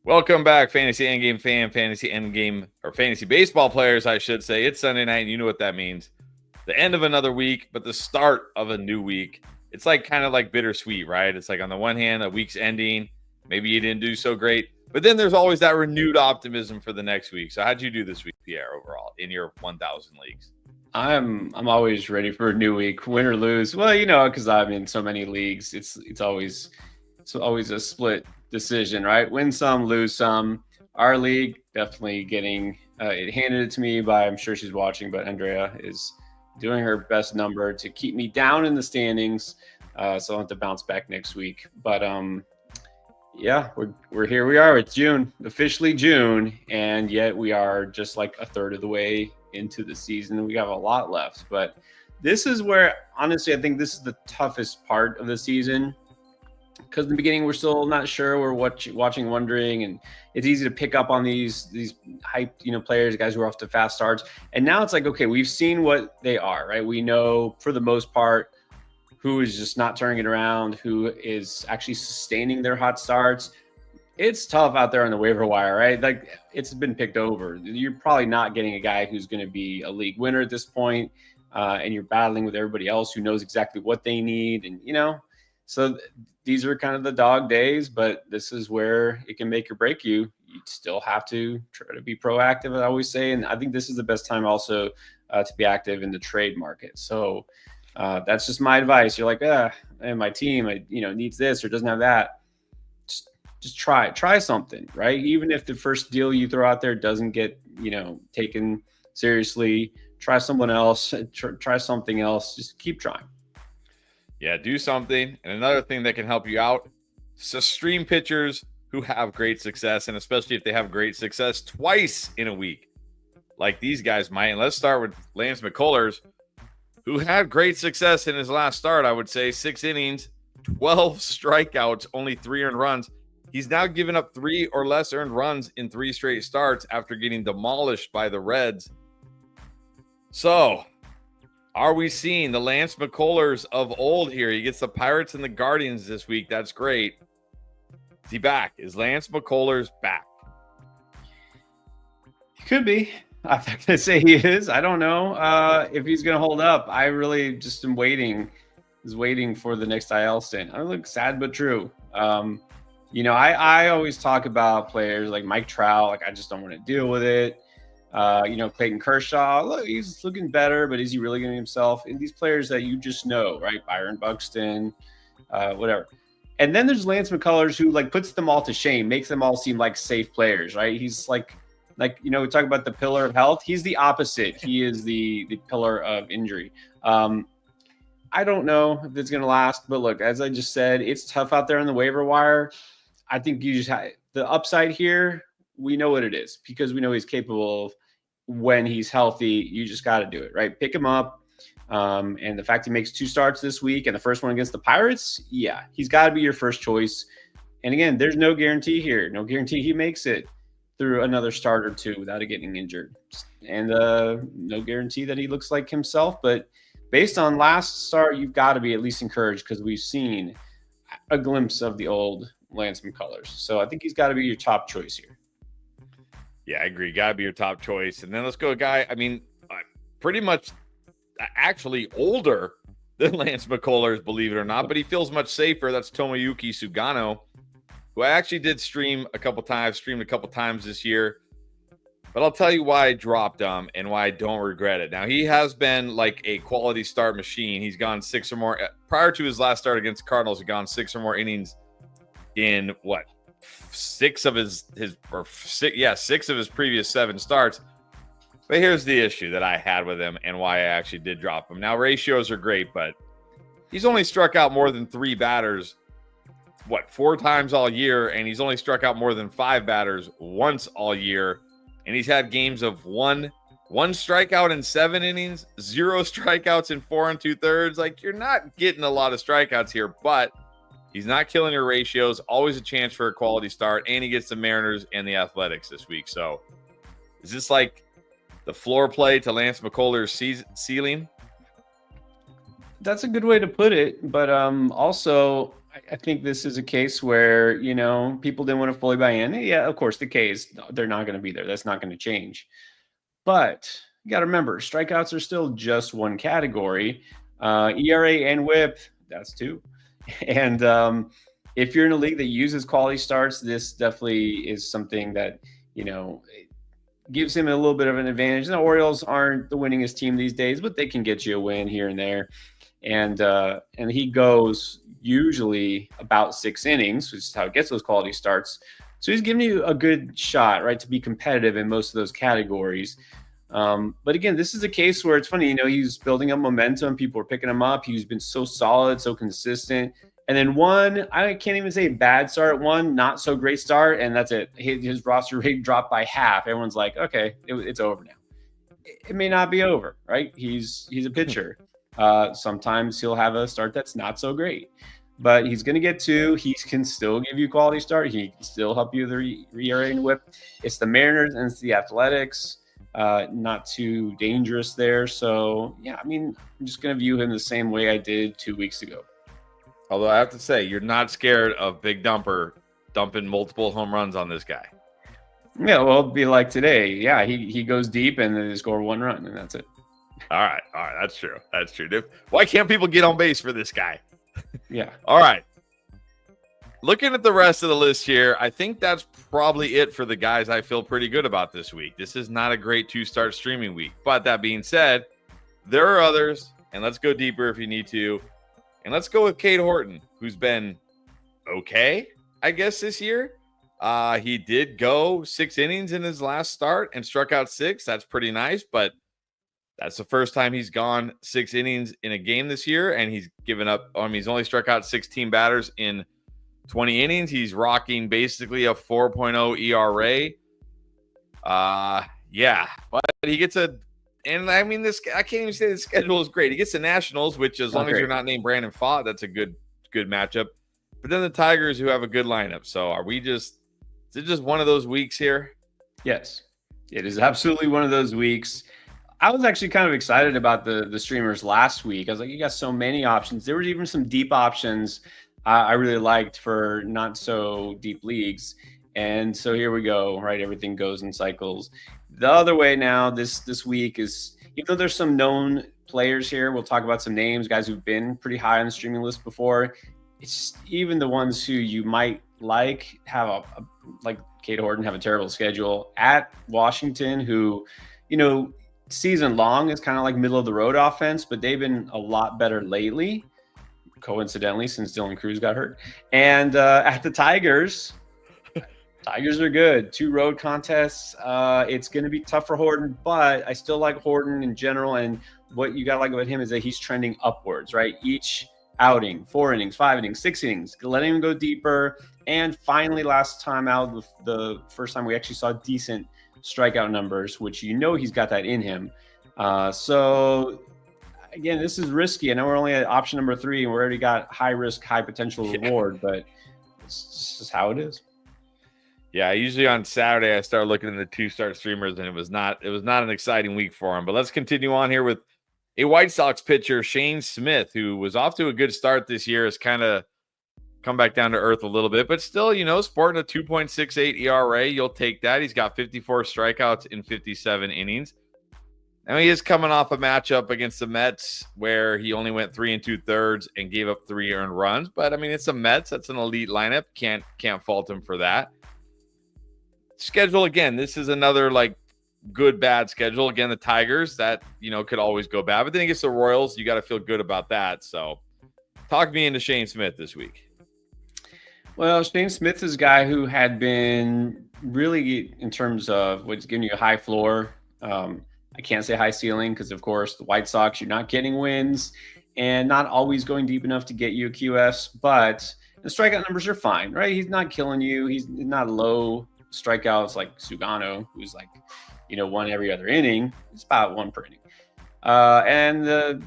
Welcome back, Fantasy Endgame fan, Fantasy Endgame, or Fantasy Baseball players, I should say. It's Sunday night, and you know what that means. The end of another week, but the start of a new week. It's like kind of like bittersweet, right? It's like on the one hand, a week's ending. Maybe you didn't do so great, but then there's always that renewed optimism for the next week. So how'd you do this week, Pierre, overall, in your 1,000 leagues? I'm always ready for a new week, win or lose. Well, because I'm in so many leagues, it's always a split decision, right? Win some, lose some. Our league definitely getting it handed to me by, I'm sure she's watching, but Andrea is doing her best number to keep me down in the standings. So I'll have to bounce back next week. But yeah, we're here. We are. It's June, officially June, and yet we are just like a third of the way into the season. We have a lot left, but this is where, honestly, I think this is the toughest part of the season, because in the beginning we're still not sure. We're watching, wondering, and it's easy to pick up on these hyped players, guys who are off to fast starts. And now it's like, okay, we've seen what they are, right? We know for the most part who is just not turning it around, who is actually sustaining their hot starts. It's tough out there on the waiver wire, right? Like, it's been picked over. You're probably not getting a guy who's going to be a league winner at this point, and you're battling with everybody else who knows exactly what they need. And, so these are kind of the dog days, but this is where it can make or break you. You still have to try to be proactive, I always say. And I think this is the best time also to be active in the trade market. So that's just my advice. You're like, and my team, needs this or doesn't have that. Just try something, right? Even if the first deal you throw out there doesn't get, taken seriously, try someone else, try something else. Just keep trying. Yeah, do something. And another thing that can help you out, so stream pitchers who have great success, and especially if they have great success twice in a week, like these guys might. And let's start with Lance McCullers, who had great success in his last start. I would say 6 innings, 12 strikeouts, only 3 earned runs. He's now given up 3 or less earned runs in 3 straight starts after getting demolished by the Reds. So, are we seeing the Lance McCullers of old here? He gets the Pirates and the Guardians this week. That's great. Is he back? Is Lance McCullers back? He could be. I'm not going to say he is. I don't know if he's going to hold up. I really just am waiting for the next IL stint. I look sad but true. I always talk about players like Mike Trout. Like, I just don't want to deal with it. Clayton Kershaw, look, he's looking better, but is he really getting himself? And these players that you just know, right? Byron Buxton, whatever. And then there's Lance McCullers, who like puts them all to shame, makes them all seem like safe players, right? He's like we talk about the pillar of health. He's the opposite. He is the pillar of injury. I don't know if it's going to last, but look, as I just said, it's tough out there on the waiver wire. I think you just have the upside here. We know what it is because we know he's capable of, when he's healthy. You just got to do it, right? Pick him up. And the fact he makes 2 starts this week and the first one against the Pirates, yeah, he's got to be your first choice. And again, there's no guarantee here. No guarantee he makes it through another start or 2 without getting injured. And no guarantee that he looks like himself. But based on last start, you've got to be at least encouraged because we've seen a glimpse of the old Lance McCullers. So I think he's got to be your top choice here. Yeah, I agree. Got to be your top choice. And then let's go a guy, pretty much actually older than Lance McCullers, believe it or not, but he feels much safer. That's Tomoyuki Sugano, who I actually did streamed a couple times this year. But I'll tell you why I dropped him and why I don't regret it. Now, he has been like a quality start machine. He's gone 6 or more. Prior to his last start against the Cardinals, he'd gone 6 or more innings in 6 of his previous 7 starts. But here's the issue that I had with him and why I actually did drop him. Now, ratios are great, but he's only struck out more than 3 batters 4 times all year, and he's only struck out more than 5 batters once all year. And he's had games of one strikeout in 7 innings, 0 strikeouts in 4 2/3. Like, you're not getting a lot of strikeouts here, but he's not killing your ratios. Always a chance for a quality start, and he gets the Mariners and the Athletics this week. So, is this like the floor play to Lance McCullers' ceiling? That's a good way to put it. But also, I think this is a case where, people didn't want to fully buy in. Yeah, of course, the case, they're not going to be there. That's not going to change. But you got to remember, strikeouts are still just one category. ERA and WHIP, that's two. And if you're in a league that uses quality starts, this definitely is something that, gives him a little bit of an advantage. The Orioles aren't the winningest team these days, but they can get you a win here and there. And he goes usually about 6 innings, which is how it gets those quality starts. So he's giving you a good shot, right, to be competitive in most of those categories. But again, this is a case where it's funny, he's building up momentum. People are picking him up. He's been so solid, so consistent. And then one, I can't even say bad start, one not so great start, and that's it. His roster rate dropped by half. Everyone's like, okay, it's over now. It may not be over, right? He's a pitcher. Sometimes he'll have a start that's not so great, but he's going to get 2. He can still give you quality start. He can still help you the ERA and WHIP. It's the Mariners and it's the Athletics. Not too dangerous there. So yeah, I'm just going to view him the same way I did 2 weeks ago. Although I have to say, you're not scared of Big Dumper dumping multiple home runs on this guy. Yeah, well, it'd be like today. Yeah, he goes deep and they score 1 run, and that's it. All right. That's true. Why can't people get on base for this guy? Yeah. All right. Looking at the rest of the list here, I think that's probably it for the guys I feel pretty good about this week. This is not a great 2-start streaming week. But that being said, there are others, and let's go deeper if you need to. And let's go with Cade Horton, who's been okay, I guess, this year. He did go 6 innings in his last start and struck out 6. That's pretty nice, but that's the first time he's gone 6 innings in a game this year, and he's given up. He's only struck out 16 batters in 20 innings. He's rocking basically a 4.0 ERA. Yeah, but he gets and I can't even say the schedule is great. He gets the Nationals, which as long as you're not named Brandon Pfaadt, that's a good matchup. But then the Tigers, who have a good lineup. So is it just one of those weeks here? Yes, it is absolutely one of those weeks. I was actually kind of excited about the streamers last week. I was like, you got so many options. There was even some deep options I really liked for not so deep leagues. And so here we go, right? Everything goes in cycles. The other way now, this week is, even though there's some known players here, we'll talk about some names, guys who've been pretty high on the streaming list before. It's even the ones who you might like have like Cade Horton, have a terrible schedule at Washington, who, season long is kind of like middle of the road offense, but they've been a lot better lately, coincidentally, since Dylan Cruz got hurt. And at the Tigers are good. 2 road contests. It's going to be tough for Horton, but I still like Horton in general. And what you got to like about him is that he's trending upwards, right? Each outing, 4 innings, 5 innings, 6 innings, letting him go deeper. And finally, last time out, the first time we actually saw decent strikeout numbers, which he's got that in him. So again, this is risky. I know we're only at option number 3 and we already got high risk, high potential reward, but it's just how it is. Yeah, usually on Saturday I start looking at the 2-start streamers, and it was not an exciting week for him. But let's continue on here with a White Sox pitcher, Shane Smith, who was off to a good start this year, has kind of come back down to earth a little bit, but still, sporting a 2.68 ERA, you'll take that. He's got 54 strikeouts in 57 innings. He is coming off a matchup against the Mets where he only went 3 2/3 and gave up 3 earned runs. But it's the Mets. That's an elite lineup. Can't fault him for that. Schedule again. This is another good bad schedule. Again, the Tigers that could always go bad, but then against the Royals, you got to feel good about that. So, talk me into Shane Smith this week. Well, Shane Smith is a guy who had been really, in terms of what's giving you a high floor. I can't say high ceiling because, of course, the White Sox, you're not getting wins and not always going deep enough to get you a QS, but the strikeout numbers are fine, right? He's not killing you. He's not low strikeouts like Sugano, who's 1 every other inning. It's about 1 per inning. And the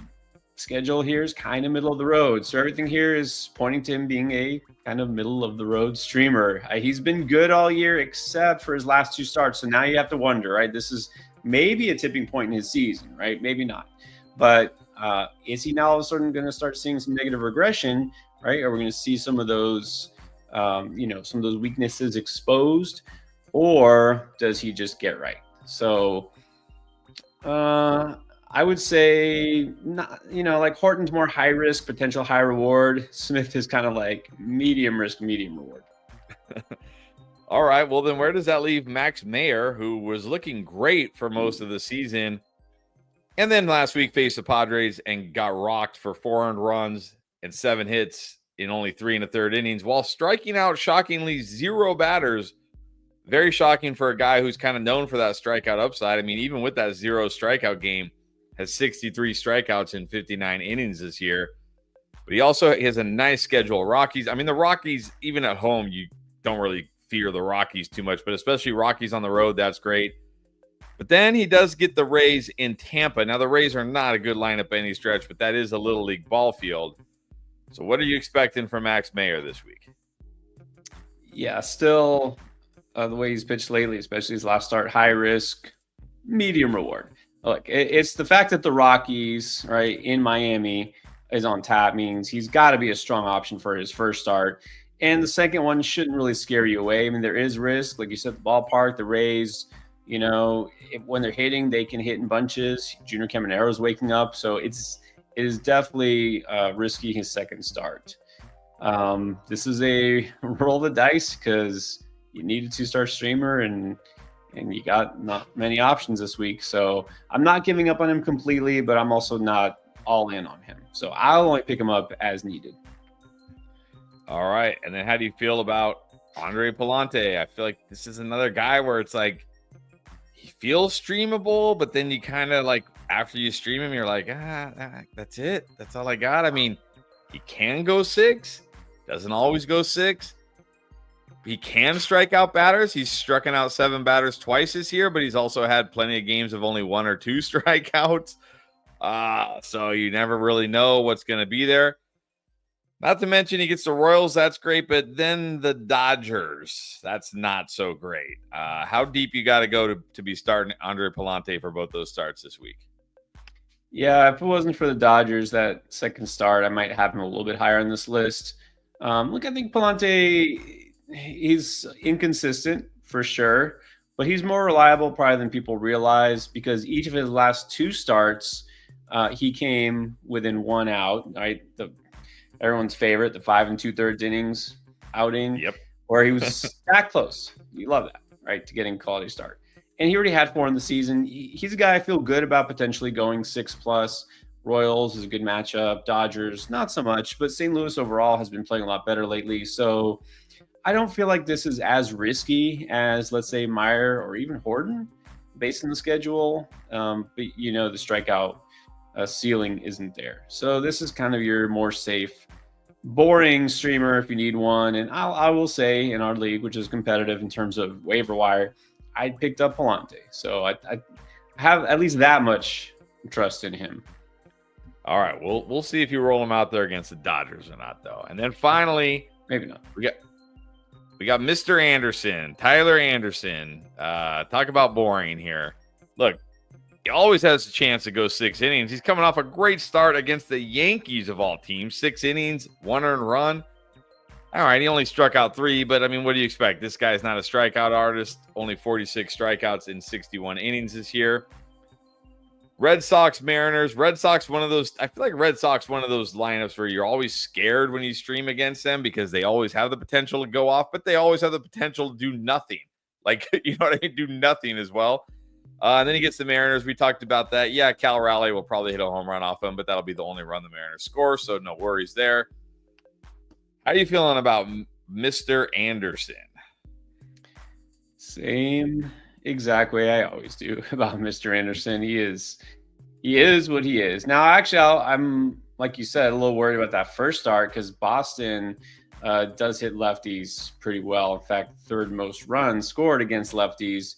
schedule here is kind of middle of the road. So everything here is pointing to him being a kind of middle of the road streamer. He's been good all year except for his last 2 starts. So now you have to wonder, right? This is maybe a tipping point in his season, right? Maybe not. But is he now all of a sudden going to start seeing some negative regression, right? Are we going to see some of those, some of those weaknesses exposed, or does he just get right? So I would say not, like Horton's more high risk, potential high reward. Smith is kind of like medium risk, medium reward. All right. Well, then where does that leave Max Mayer, who was looking great for most of the season, and then last week faced the Padres and got rocked for 4 earned runs and 7 hits in only 3 1/3 innings, while striking out shockingly 0 batters. Very shocking for a guy who's kind of known for that strikeout upside. I mean, even with that 0 strikeout game, has 63 strikeouts in 59 innings this year. But he also has a nice schedule. Rockies, I mean, the Rockies, even at home, you don't really fear the Rockies too much, but especially Rockies on the road, that's great. But then he does get the Rays in Tampa. Now, the Rays are not a good lineup by any stretch, but that is a Little League ball field. So what are you expecting from Max Mayer this week? Yeah, still the way he's pitched lately, especially his last start, high risk, medium reward. Look, it's the fact that the Rockies, right, in Miami is on tap means he's got to be a strong option for his first start. And the second one shouldn't really scare you away. I mean, there is risk. Like you said, the ballpark, the Rays, when they're hitting, they can hit in bunches. Junior Camaro's waking up. So it is definitely risky his second start. This is a roll the dice because you need a 2-star streamer and you got not many options this week. So I'm not giving up on him completely, but I'm also not all in on him. So I'll only pick him up as needed. All right. And then how do you feel about Andre Palante? I feel like this is another guy where it's like he feels streamable, but then you kind of like after you stream him, you're like, that's it. That's all I got. I mean, he can go 6, doesn't always go 6. He can strike out batters. He's struck out 7 batters twice this year, but he's also had plenty of games of only 1 or 2 strikeouts. So you never really know what's going to be there. Not to mention he gets the Royals. That's great. But then the Dodgers, that's not so great. How deep you got to go to be starting Andre Palante for both those starts this week? Yeah, if it wasn't for the Dodgers, that second start, I might have him a little bit higher on this list. Look, I think Palante, he's inconsistent for sure, but he's more reliable probably than people realize because each of his last 2 starts, he came within 1 out, right? Everyone's favorite, the 5 2/3 innings outing, where he was that close. You love that, right? To getting quality start. And he already had 4 in the season. He's a guy I feel good about potentially going 6+. Royals is a good matchup. Dodgers, not so much, but St. Louis overall has been playing a lot better lately. So I don't feel like this is as risky as, let's say, Meyer or even Horton based on the schedule. But, the strikeout ceiling isn't there. So this is kind of your more safe, boring streamer if you need one. And I will say in our league, which is competitive in terms of waiver wire, I picked up Palante. So I have at least that much trust in him. All right. We'll see if you roll him out there against the Dodgers or not, though. And then finally, maybe not. We got Mr. Anderson, Tyler Anderson. Talk about boring here. Look, he always has a chance to go 6 innings. He's coming off a great start against the Yankees of all teams. 6 innings, 1 earned run. All right, he only struck out 3, but I mean, what do you expect? This guy's not a strikeout artist. Only 46 strikeouts in 61 innings this year. Red Sox, Mariners. Red Sox, one of those. I feel like Red Sox, one of those lineups where you're always scared when you stream against them because they always have the potential to go off, but they always have the potential to do nothing. Like, you know what I mean? Do nothing as well. And then he gets the Mariners. We talked about that. Yeah, Cal Raleigh will probably hit a home run off him, but that'll be the only run the Mariners score, so no worries there. How are you feeling about Mr. Anderson? Same exact way I always do about Mr. Anderson. He is what he is. Now, actually, I'm, like you said, a little worried about that first start because Boston does hit lefties pretty well. In fact, 3rd most runs scored against lefties.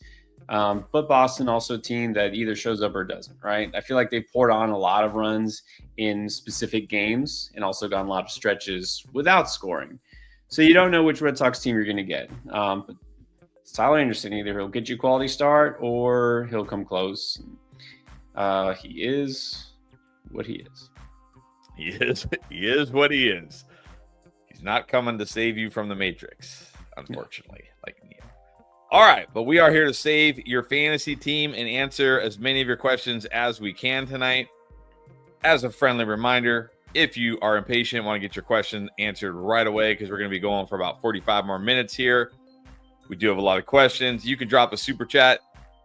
But Boston also a team that either shows up or doesn't, right? I feel like they poured on a lot of runs in specific games and also gone a lot of stretches without scoring. So you don't know which Red Sox team you're going to get. But it's Tyler Anderson. Either he'll get you a quality start or he'll come close. He is what he is. He is what he is. He's not coming to save you from the Matrix, unfortunately, like Neo. All right, but we are here to save your fantasy team and answer as many of your questions as we can tonight. As a friendly reminder, if you are impatient, want to get your question answered right away, because we're going to be going for about 45 more minutes here. We do have a lot of questions. You can drop a super chat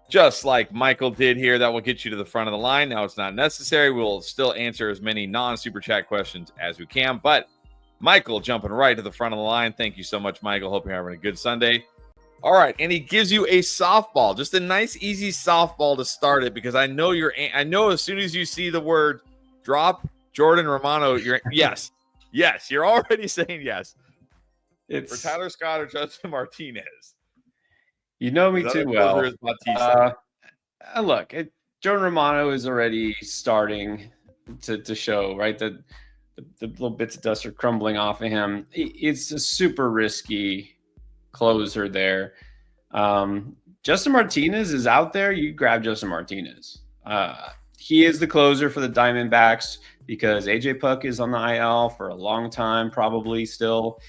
just like Michael did here. That will get you to the front of the line. Now, it's not necessary. We'll still answer as many non-super chat questions as we can, but Michael jumping right to the front of the line. Thank you so much, Michael. Hope you're having a good Sunday. All right, and he gives you a softball, just a nice, easy softball to start it, because I know as soon as you see the word drop Jordan Romano, yes, you're already saying yes. It's for Tyler Scott or Justin Martinez. You know me too well. Look, Jordan Romano is already starting to show, right? The little bits of dust are crumbling off of him. It's a super risky closer there. Justin Martinez is out there. You grab Justin Martinez. He is the closer for the Diamondbacks because AJ Puck is on the IL for a long time, probably still.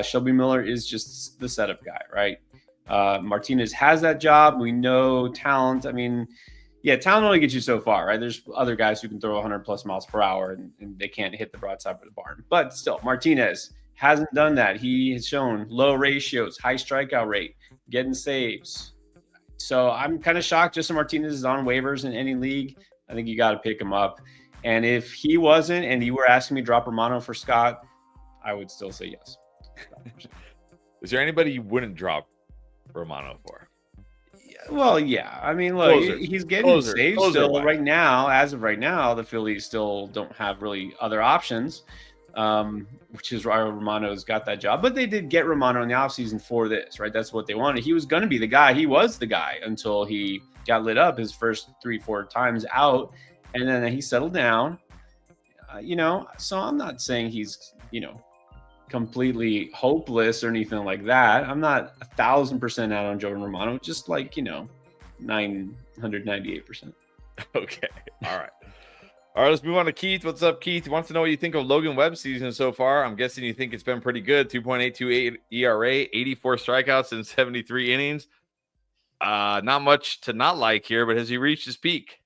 Shelby Miller is just the setup guy, right? Martinez has that job. We know talent. I mean, yeah, talent only gets you so far, right? There's other guys who can throw 100 plus miles per hour and they can't hit the broadside of the barn. But still, Martinez hasn't done that. He has shown low ratios, high strikeout rate, getting saves. So I'm kind of shocked Justin Martinez is on waivers in any league. I think you got to pick him up. And if he wasn't, and you were asking me to drop Romano for Scott, I would still say yes. Is there anybody you wouldn't drop Romano for? Well, yeah. I mean, look, he's getting saves still right now. As of right now, the Phillies still don't have really other options, which is why Romano's got that job. But they did get Romano in the offseason for this, right? That's what they wanted. He was going to be the guy. He was the guy until he got lit up his first 3-4 times out, and then he settled down. So I'm not saying he's, completely hopeless or anything like that. I'm not 1,000% out on Jordan Romano, just like 998%. Okay, all right, let's move on to Keith. What's up, Keith? He wants to know what you think of Logan Webb's season so far. I'm guessing you think it's been pretty good. 2.828 ERA, 84 strikeouts in 73 innings. Not much to not like here, but has he reached his peak?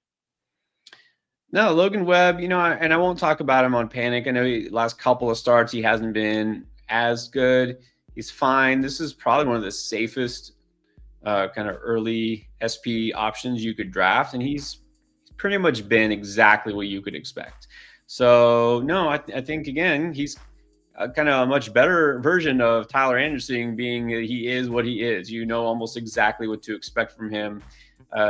No, Logan Webb, and I won't talk about him on Panic. I know last couple of starts, he hasn't been as good. He's fine. This is probably one of the safest kind of early SP options you could draft, and he's pretty much been exactly what you could expect. So, no, I think, again, he's kind of a much better version of Tyler Anderson, being that he is what he is. You know almost exactly what to expect from him.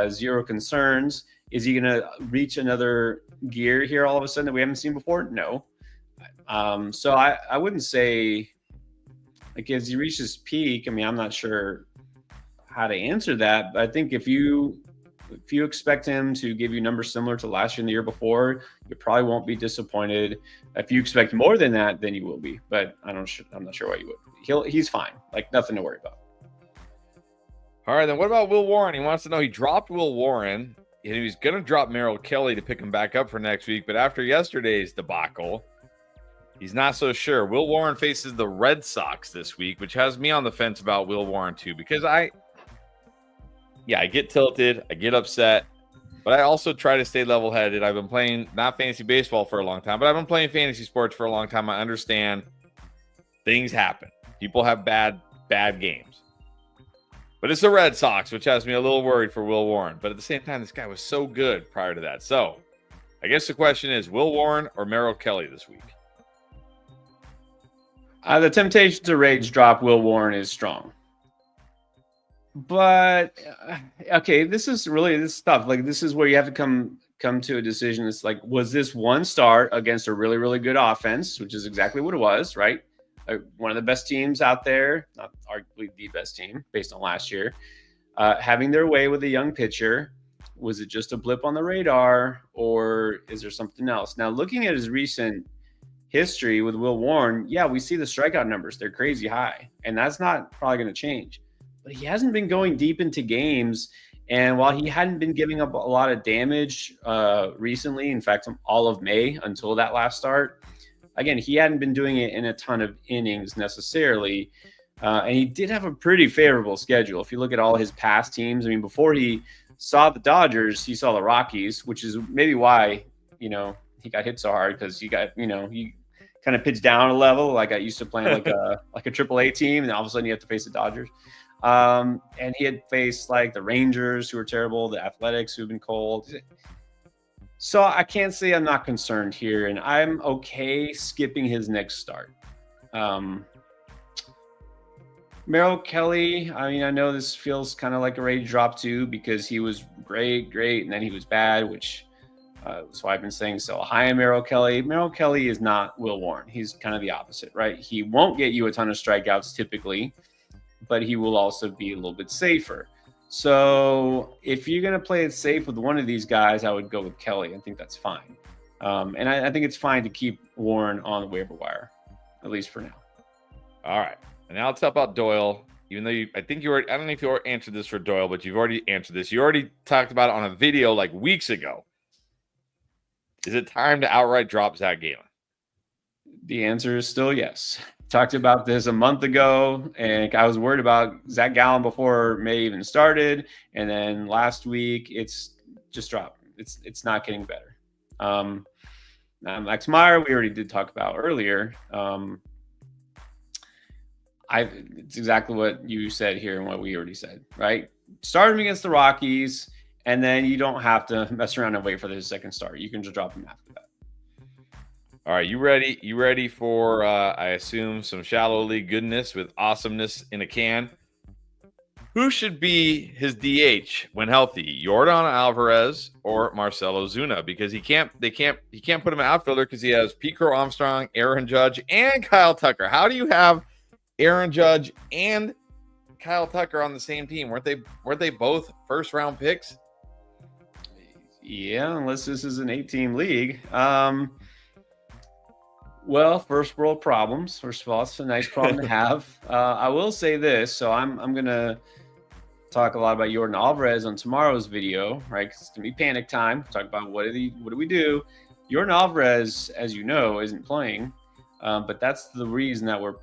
Zero concerns. Is he going to reach another gear here all of a sudden that we haven't seen before? No. So I wouldn't say, like, as he reaches peak, I mean, I'm not sure how to answer that, but I think if you expect him to give you numbers similar to last year and the year before, you probably won't be disappointed. If you expect more than that, then you will be, but I'm not sure why you would. He's fine. Like, nothing to worry about. All right, then what about Will Warren? He wants to know, he dropped Will Warren, and he was going to drop Merrill Kelly to pick him back up for next week. But after yesterday's debacle, he's not so sure. Will Warren faces the Red Sox this week, which has me on the fence about Will Warren too, because I get tilted. I get upset. But I also try to stay level-headed. I've been playing, not fantasy baseball for a long time, but I've been playing fantasy sports for a long time. I understand things happen. People have bad games. But it's the Red Sox, which has me a little worried for Will Warren. But at the same time, this guy was so good prior to that. So I guess the question is, Will Warren or Merrill Kelly this week? The temptation to rage drop Will Warren is strong. But, okay, this is tough. Like, this is where you have to come to a decision. It's like, was this one start against a really, really good offense, which is exactly what it was, right? One of the best teams out there, not arguably the best team based on last year, having their way with a young pitcher. Was it just a blip on the radar, or is there something else? Now, looking at his recent history with Will Warren, yeah, we see the strikeout numbers. They're crazy high, and that's not probably going to change. But he hasn't been going deep into games, and while he hadn't been giving up a lot of damage recently, in fact, all of May until that last start, again, he hadn't been doing it in a ton of innings necessarily. And he did have a pretty favorable schedule. If you look at all his past teams, I mean, before he saw the Dodgers, he saw the Rockies, which is maybe why, he got hit so hard, because he kind of pitched down a level. Like, I used to playing like a AAA team, and all of a sudden you have to face the Dodgers. And he had faced like the Rangers, who were terrible, the Athletics, who've been cold. So I can't say I'm not concerned here, and I'm okay skipping his next start. Merrill Kelly, I mean, I know this feels kind of like a rage drop too, because he was great, and then he was bad, which that's why I've been saying so high on Merrill Kelly. Merrill Kelly is not Will Warren. He's kind of the opposite, right? He won't get you a ton of strikeouts typically, but he will also be a little bit safer. So if you're going to play it safe with one of these guys, I would go with Kelly. I think that's fine. And I think it's fine to keep Warren on the waiver wire, at least for now. All right. And now let's talk about Doyle. Even though I don't know if you already answered this for Doyle, but you've already answered this. You already talked about it on a video like weeks ago. Is it time to outright drop Zach Gallen? The answer is still yes. Talked about this a month ago, and I was worried about Zach Gallen before May even started. And then last week, it's just dropped. It's not getting better. Max Meyer, we already did talk about earlier. It's exactly what you said here and what we already said, right? Start him against the Rockies, and then you don't have to mess around and wait for the second start. You can just drop him after that. All right, you ready? You ready for, I assume, some shallow league goodness with awesomeness in a can? Who should be his DH when healthy? Yordan Alvarez or Marcelo Zuna? Because he can't put him in outfielder because he has Pete Crow Armstrong, Aaron Judge, and Kyle Tucker. How do you have Aaron Judge and Kyle Tucker on the same team? Weren't they both first round picks? Yeah, unless this is an 8-team league. Well, first world problems. First of all, it's a nice problem to have. I will say this. So I'm going to talk a lot about Yordan Alvarez on tomorrow's video, right? Because it's going to be panic time. Talk about what do we do? Yordan Alvarez, as you know, isn't playing. But that's the reason that we're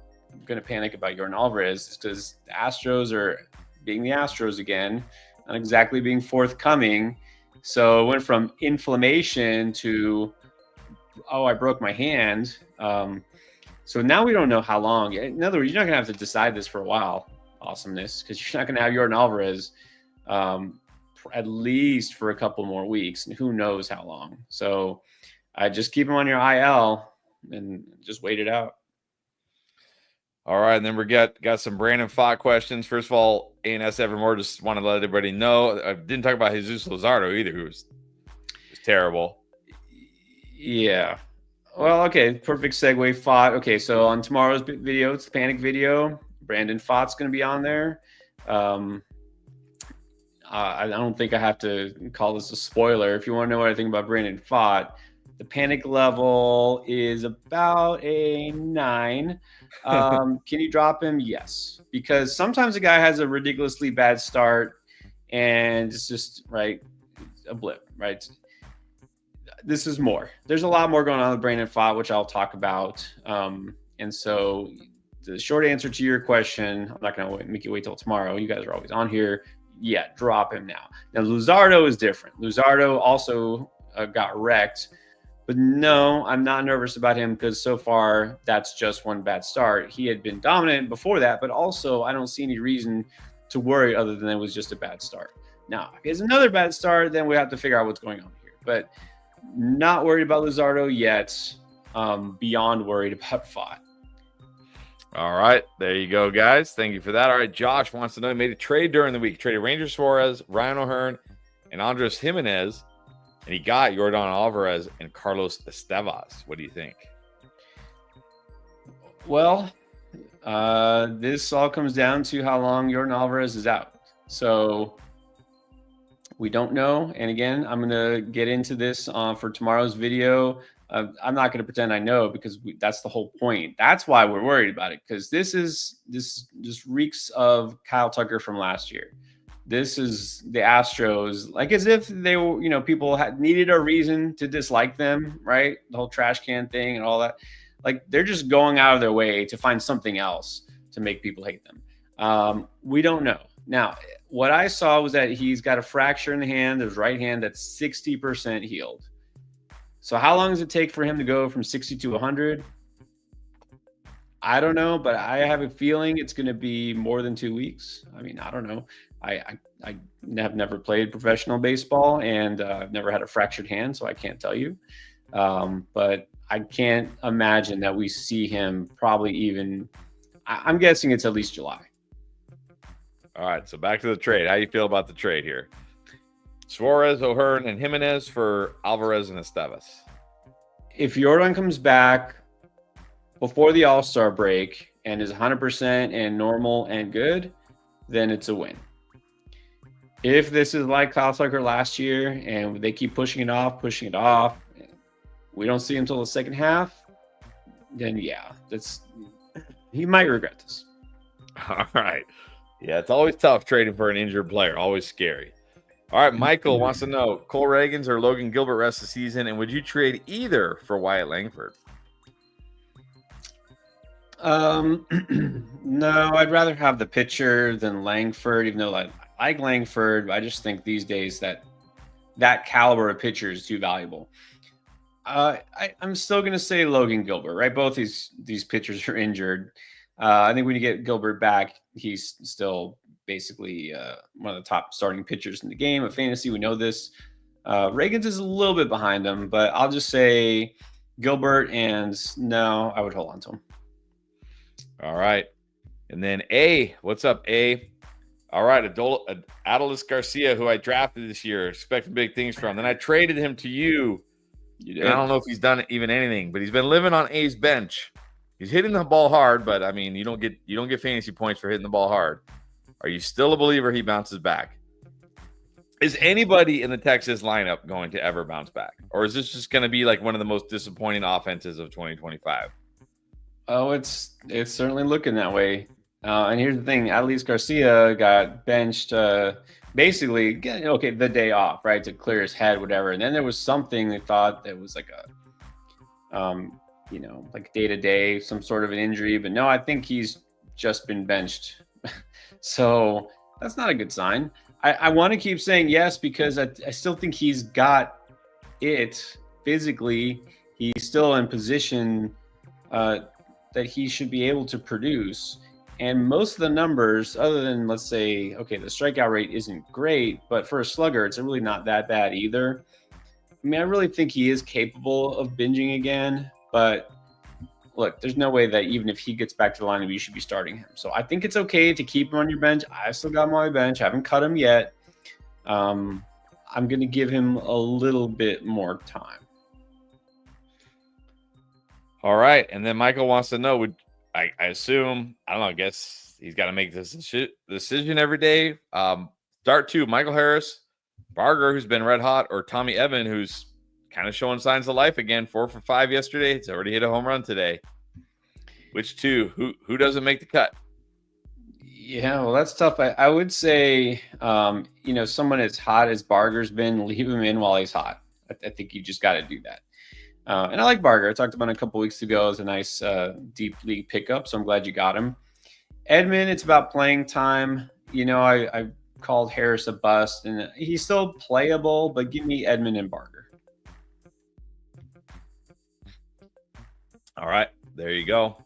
going to panic about Yordan Alvarez, is because the Astros are being the Astros again, not exactly being forthcoming. So it went from inflammation to, oh, I broke my hand. So now we don't know how long. In other words, you're not going to have to decide this for a while, awesomeness, because you're not going to have Yordan Alvarez at least for a couple more weeks, and who knows how long. So just keep him on your IL and just wait it out. All right, and then we got some Brandon Fott questions. First of all, A&S Evermore, just want to let everybody know. I didn't talk about Jesus Luzardo either, who was terrible. Yeah. Well, okay, perfect segue. Fott. Okay, so on tomorrow's video, it's the panic video. Brandon Fott's going to be on there. I don't think I have to call this a spoiler. If you want to know what I think about Brandon Fott, the panic level is about a 9. Can you drop him? Yes. Because sometimes a guy has a ridiculously bad start and it's just, right, a blip, right? This is more. There's a lot more going on with Brandon Fott, which I'll talk about. And so the short answer to your question, I'm not going to make you wait till tomorrow. You guys are always on here. Yeah, drop him now. Now, Luzardo is different. Luzardo also got wrecked. But no, I'm not nervous about him because so far that's just one bad start. He had been dominant before that, but also I don't see any reason to worry other than it was just a bad start. Now, if he has another bad start, then we have to figure out what's going on here. But not worried about Luzardo yet. Beyond worried about Fott. All right, there you go, guys. Thank you for that. All right, Josh wants to know, he made a trade during the week. Traded Ranger Suarez, Ryan O'Hearn, and Andres Jimenez. And he got Yordan Alvarez and Carlos Estevez. What do you think? Well, this all comes down to how long Yordan Alvarez is out. So we don't know. And again, I'm going to get into this for tomorrow's video. I'm not going to pretend I know because that's the whole point. That's why we're worried about it, because this just reeks of Kyle Tucker from last year. This is the Astros, like as if they were, people had needed a reason to dislike them, right? The whole trash can thing and all that. Like they're just going out of their way to find something else to make people hate them. We don't know. Now, what I saw was that he's got a fracture in the hand, his right hand, that's 60% healed. So how long does it take for him to go from 60 to 100? I don't know, but I have a feeling it's going to be more than 2 weeks. I mean, I don't know. I have never played professional baseball, and I've never had a fractured hand, so I can't tell you. But I can't imagine that we see him probably even. I'm guessing it's at least July. All right, so back to the trade. How you feel about the trade here? Suarez, O'Hearn, and Jimenez for Alvarez and Estevez. If Jordan comes back before the All-Star break and is 100% and normal and good, then it's a win. If this is like Kyle Tucker last year and they keep pushing it off, we don't see him until the second half, then yeah, he might regret this. All right. Yeah, it's always tough trading for an injured player. Always scary. All right, Michael wants to know, Cole Reagans or Logan Gilbert rest of the season, and would you trade either for Wyatt Langford? No, I'd rather have the pitcher than Langford, even though I like Langford. I just think these days that caliber of pitcher is too valuable. I'm still going to say Logan Gilbert, right? Both these pitchers are injured. I think when you get Gilbert back, he's still basically one of the top starting pitchers in the game of fantasy. We know this. Reagans is a little bit behind him, but I'll just say Gilbert, and no, I would hold on to him. All right. And then A, what's up, A? All right, Adolis Garcia, who I drafted this year, expecting big things from. Then I traded him to you. And I don't know if he's done even anything, but he's been living on A's bench. He's hitting the ball hard, but I mean, you don't get fantasy points for hitting the ball hard. Are you still a believer he bounces back? Is anybody in the Texas lineup going to ever bounce back? Or is this just going to be like one of the most disappointing offenses of 2025? Oh, it's certainly looking that way. And here's the thing: Adolis Garcia got benched basically, the day off, right, to clear his head, whatever. And then there was something they thought that was like like day-to-day, some sort of an injury. But no, I think he's just been benched. So that's not a good sign. I want to keep saying yes because I still think he's got it physically. He's still in position that he should be able to produce. And most of the numbers, other than, let's say, okay, the strikeout rate isn't great, but for a slugger, it's really not that bad either. I mean, I really think he is capable of binging again, but look, there's no way that even if he gets back to the lineup, you should be starting him. So I think it's okay to keep him on your bench. I still got him on my bench. I haven't cut him yet. I'm going to give him a little bit more time. All right. And then Michael wants to know, I assume, I don't know, I guess he's got to make this decision every day. Start two, Michael Harris, Barger, who's been red hot, or Tommy Edman, who's kind of showing signs of life again. 4 for 5 yesterday. It's already hit a home run today. Which two? Who doesn't make the cut? Yeah, well, that's tough. I would say, someone as hot as Barger's been, leave him in while he's hot. I think you just got to do that. And I like Barger. I talked about him a couple weeks ago as a nice deep league pickup, so I'm glad you got him. Edman, it's about playing time. I called Harris a bust, and he's still playable, but give me Edman and Barger. All right, there you go.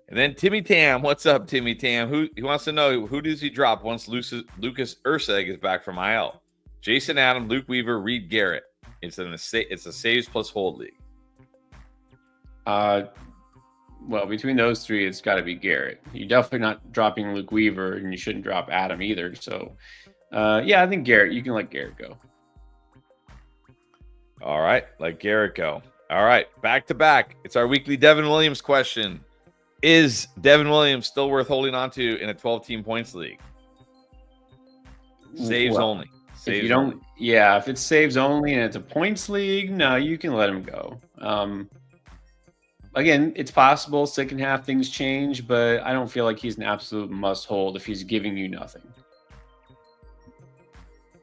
And then Timmy Tam, what's up, Timmy Tam? He wants to know, who does he drop once Lucas Urseg is back from IL? Jason Adam, Luke Weaver, Reed Garrett. It's a saves plus hold league. Well, between those three, it's got to be Garrett. You're definitely not dropping Luke Weaver, and you shouldn't drop Adam either. So, I think Garrett. You can let Garrett go. All right, let Garrett go. All right, back to back. It's our weekly Devin Williams question. Is Devin Williams still worth holding on to in a 12-team points league? Saves only. If you don't, if it's saves only and it's a points league, no, you can let him go. Again, it's possible second half things change, but I don't feel like he's an absolute must hold if he's giving you nothing.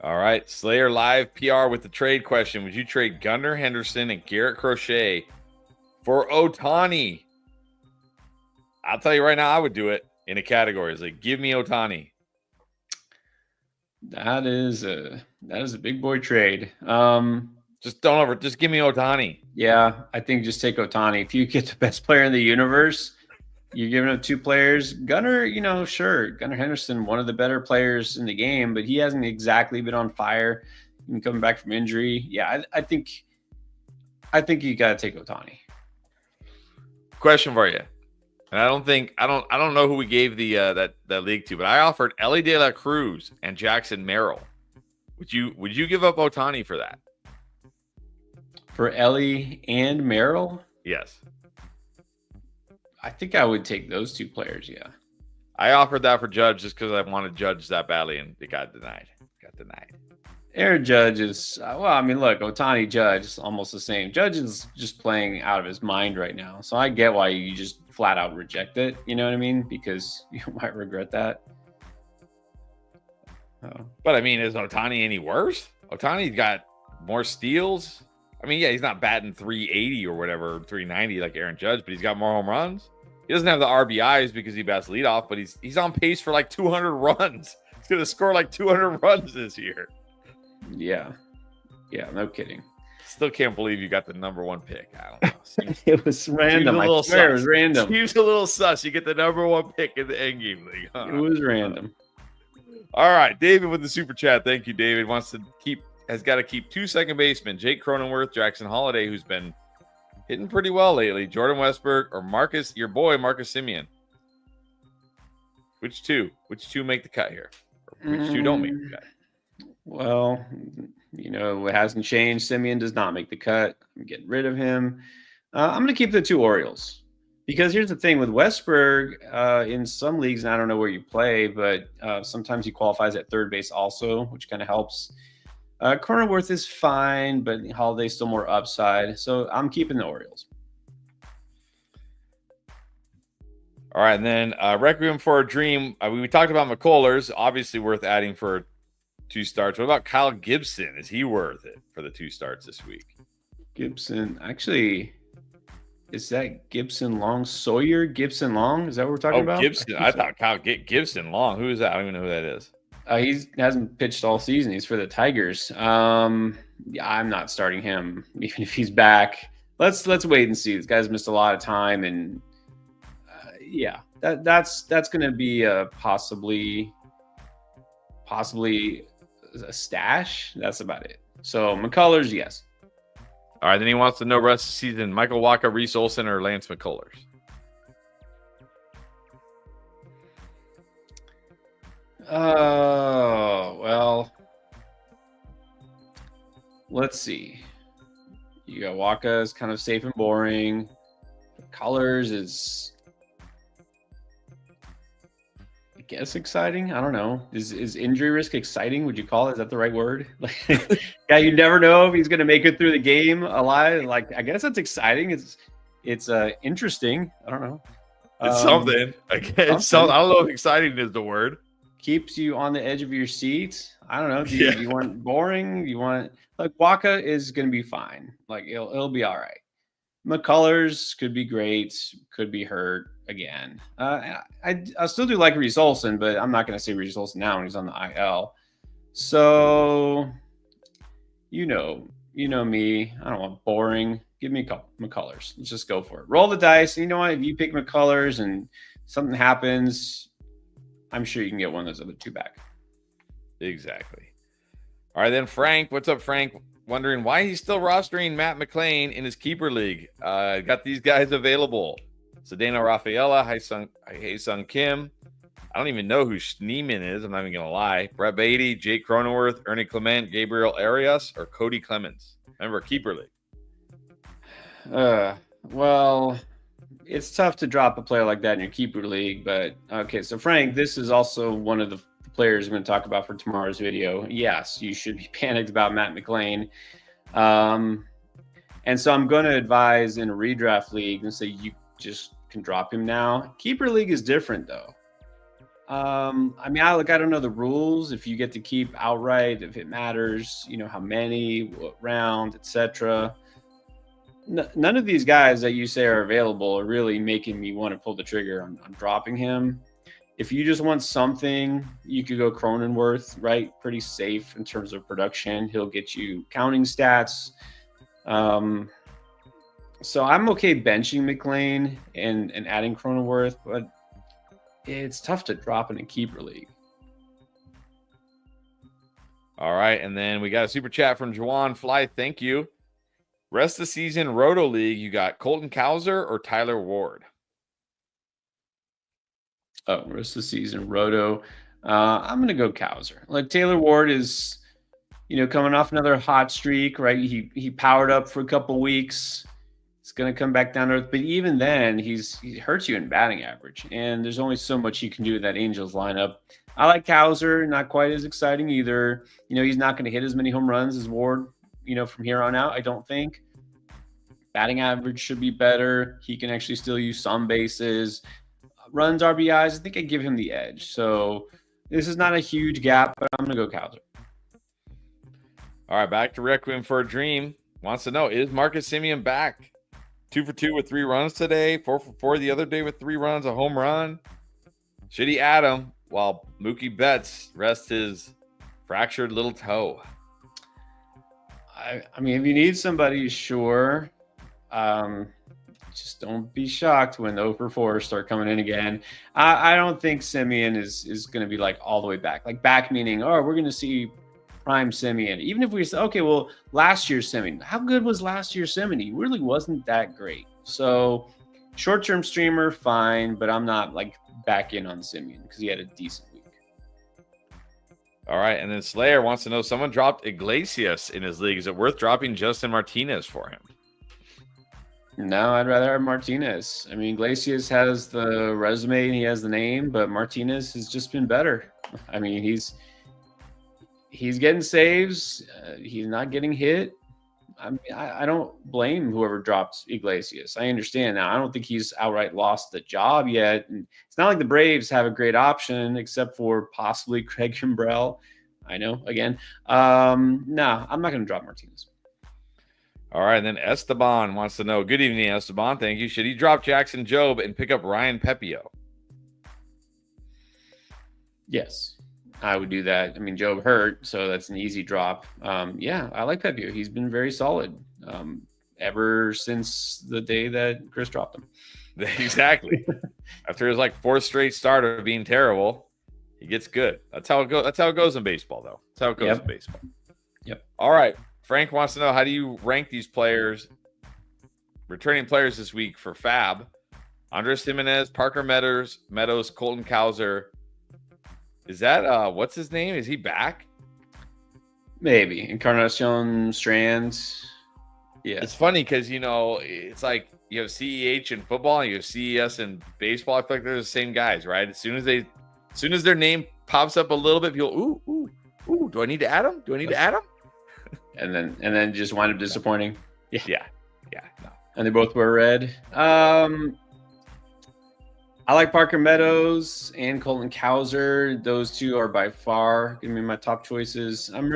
All right, Slayer Live PR with the trade question. Would you trade Gunnar Henderson and Garrett Crochet For Ohtani, I'll tell you right now, I would do it in a category. It's like, give me Ohtani. That is a big boy trade. Just give me Ohtani. Yeah, I think just take Ohtani. If you get the best player in the universe, you're giving up 2 players. Gunnar, sure. Gunnar Henderson, one of the better players in the game, but he hasn't exactly been on fire. Coming back from injury. Yeah, I think you got to take Ohtani. Question for you. And I don't know who we gave the that league to, but I offered Ellie De La Cruz and Jackson Merrill. Would you give up Ohtani for that? For Ellie and Merrill? Yes. I think I would take those 2 players, yeah. I offered that for Judge just because I wanted Judge that badly, and it got denied. Aaron Judge is, look, Ohtani Judge is almost the same. Judge is just playing out of his mind right now. So I get why you just flat out reject it. You know what I mean? Because you might regret that. Oh. But I mean, is Ohtani any worse? Ohtani's got more steals. I mean, yeah, he's not batting 380 or whatever, 390 like Aaron Judge, but he's got more home runs. He doesn't have the RBIs because he bats leadoff, but he's on pace for like 200 runs. He's going to score like 200 runs this year. Yeah, no kidding. Still can't believe you got the number 1 pick. I don't know. It was random. I swear it was random. Seems a little sus. You get the number 1 pick in the end game league. Huh? It was random. All right, David with the super chat. Thank you, David. Has got to keep 2 second basemen, Jake Cronenworth, Jackson Holiday, who's been hitting pretty well lately, Jordan Westburg, or your boy Marcus Semien. Which two make the cut here? Or which 2 don't make the cut? Well, it hasn't changed. Semien does not make the cut. I'm getting rid of him. I'm going to keep the 2 Orioles. Because here's the thing with Westburg, in some leagues, and I don't know where you play, but sometimes he qualifies at third base also, which kind of helps. Cronenworth is fine, but Holiday's still more upside. So I'm keeping the Orioles. All right, and then Requiem for a Dream. We talked about McCullers, obviously worth adding for 2 starts. What about Kyle Gibson? Is he worth it for the 2 starts this week? Gibson, actually, is that Gibson Long? Sawyer Gibson Long? Is that what we're talking about? Gibson. I thought Kyle Gibson Long. Who is that? I don't even know who that is. He hasn't pitched all season. He's for the Tigers. I'm not starting him, even if he's back. Let's wait and see. This guy's missed a lot of time, and that's going to be possibly a stash. That's about it. So McCullers, yes. All right, then he wants to know rest of the season: Michael Wacha, Reese Olson, or Lance McCullers. Oh, well, let's see. You got Wacha is kind of safe and boring. Colors is, I guess, exciting. I don't know. Is injury risk exciting? Would you call it? Is that the right word? Yeah, you never know if he's going to make it through the game alive. Like, I guess that's exciting. It's interesting. I don't know. It's something. I don't know if exciting is the word. Keeps you on the edge of your seat. I don't know. Do you want boring? You want, like, Wacha is going to be fine. Like, it'll be all right. McCullers could be great, could be hurt again. I still do like Reese Olson, but I'm not going to say Reese Olson now when he's on the IL. So, you know me. I don't want boring. Give me a couple McCullers. Let's just go for it. Roll the dice. You know what? If you pick McCullers and something happens, I'm sure you can get one of those other 2 back. Exactly. All right, then Frank. What's up, Frank? Wondering why he's still rostering Matt McClain in his keeper league. Got these guys available: Sedano Rafaela, Hae-Sung Kim. I don't even know who Schneeman is. I'm not even gonna lie. Brett Beatty, Jake Cronenworth, Ernie Clement, Gabriel Arias, or Cody Clemens. Remember, keeper league. Well, it's tough to drop a player like that in your keeper league, but okay. So Frank, this is also one of the players I'm going to talk about for tomorrow's video. Yes, you should be panicked about Matt McClain. And so I'm going to advise in a redraft league and say you just can drop him now. Keeper league is different though. I don't know the rules. If you get to keep outright, if it matters, how many, what round, etc. none of these guys that you say are available are really making me want to pull the trigger on dropping him. If you just want something, you could go Cronenworth, right? Pretty safe in terms of production. He'll get you counting stats. So I'm okay benching McLean and adding Cronenworth, but it's tough to drop in a keeper league. All right, and then we got a super chat from Juwan Fly. Thank you. Rest of the season, Roto League, you got Colton Cowser or Tyler Ward? Oh, rest of the season, Roto. I'm going to go Cowser. Like Taylor Ward is, coming off another hot streak, right? He powered up for a couple weeks. It's going to come back down to earth. But even then, he hurts you in batting average. And there's only so much you can do with that Angels lineup. I like Cowser, not quite as exciting either. He's not going to hit as many home runs as Ward, from here on out, I don't think. Batting average should be better. He can actually still use some bases. Runs, RBIs, I think I give him the edge. So this is not a huge gap, but I'm going to go Cowser. All right, back to Requiem for a Dream. Wants to know, is Marcus Semien back? 2 for 2 with 3 runs today, 4 for 4 the other day with 3 runs, a home run. Should he add him while Mookie Betts rests his fractured little toe? I mean, if you need somebody, sure. Just don't be shocked when the 0 for 4 start coming in again. I don't think Semien is going to be like all the way back. Like back meaning, we're going to see prime Semien. Even if we say, okay, well, last year's Semien. How good was last year's Semien? He really wasn't that great. So short-term streamer, fine, but I'm not like back in on Semien because he had a decent week. All right, and then Slayer wants to know, someone dropped Iglesias in his league. Is it worth dropping Justin Martinez for him? No, I'd rather have Martinez. I mean, Iglesias has the resume and he has the name, but Martinez has just been better. I mean, he's getting saves. He's not getting hit. I don't blame whoever dropped Iglesias. I understand now. I don't think he's outright lost the job yet. And it's not like the Braves have a great option except for possibly Craig Kimbrell. I know, again. No, I'm not going to drop Martinez. All right, and then Esteban wants to know, good evening, Esteban. Thank you. Should he drop Jackson Jobe and pick up Ryan Pepio? Yes, I would do that. I mean, Jobe hurt, so that's an easy drop. Yeah, I like Pepio. He's been very solid ever since the day that Chris dropped him. Exactly. After his fourth straight start of being terrible, he gets good. That's how it goes. That's how it goes in baseball, though. That's how it goes in baseball. Yep. All right. Frank wants to know, how do you rank these players, returning players this week for Fab? Andres Jimenez, Parker Meadows, Colton Cowser. Is that, what's his name? Is he back? Maybe. Encarnacion Strand. Yeah. It's funny because, it's like you have CEH in football and you have CES in baseball. I feel like they're the same guys, right? As soon as their name pops up a little bit, people, ooh, do I need to add him? And then just wind up disappointing. Yeah. No. And they both wear red. I like Parker Meadows and Colton Cowser. Those two are by far going to be my top choices. Look,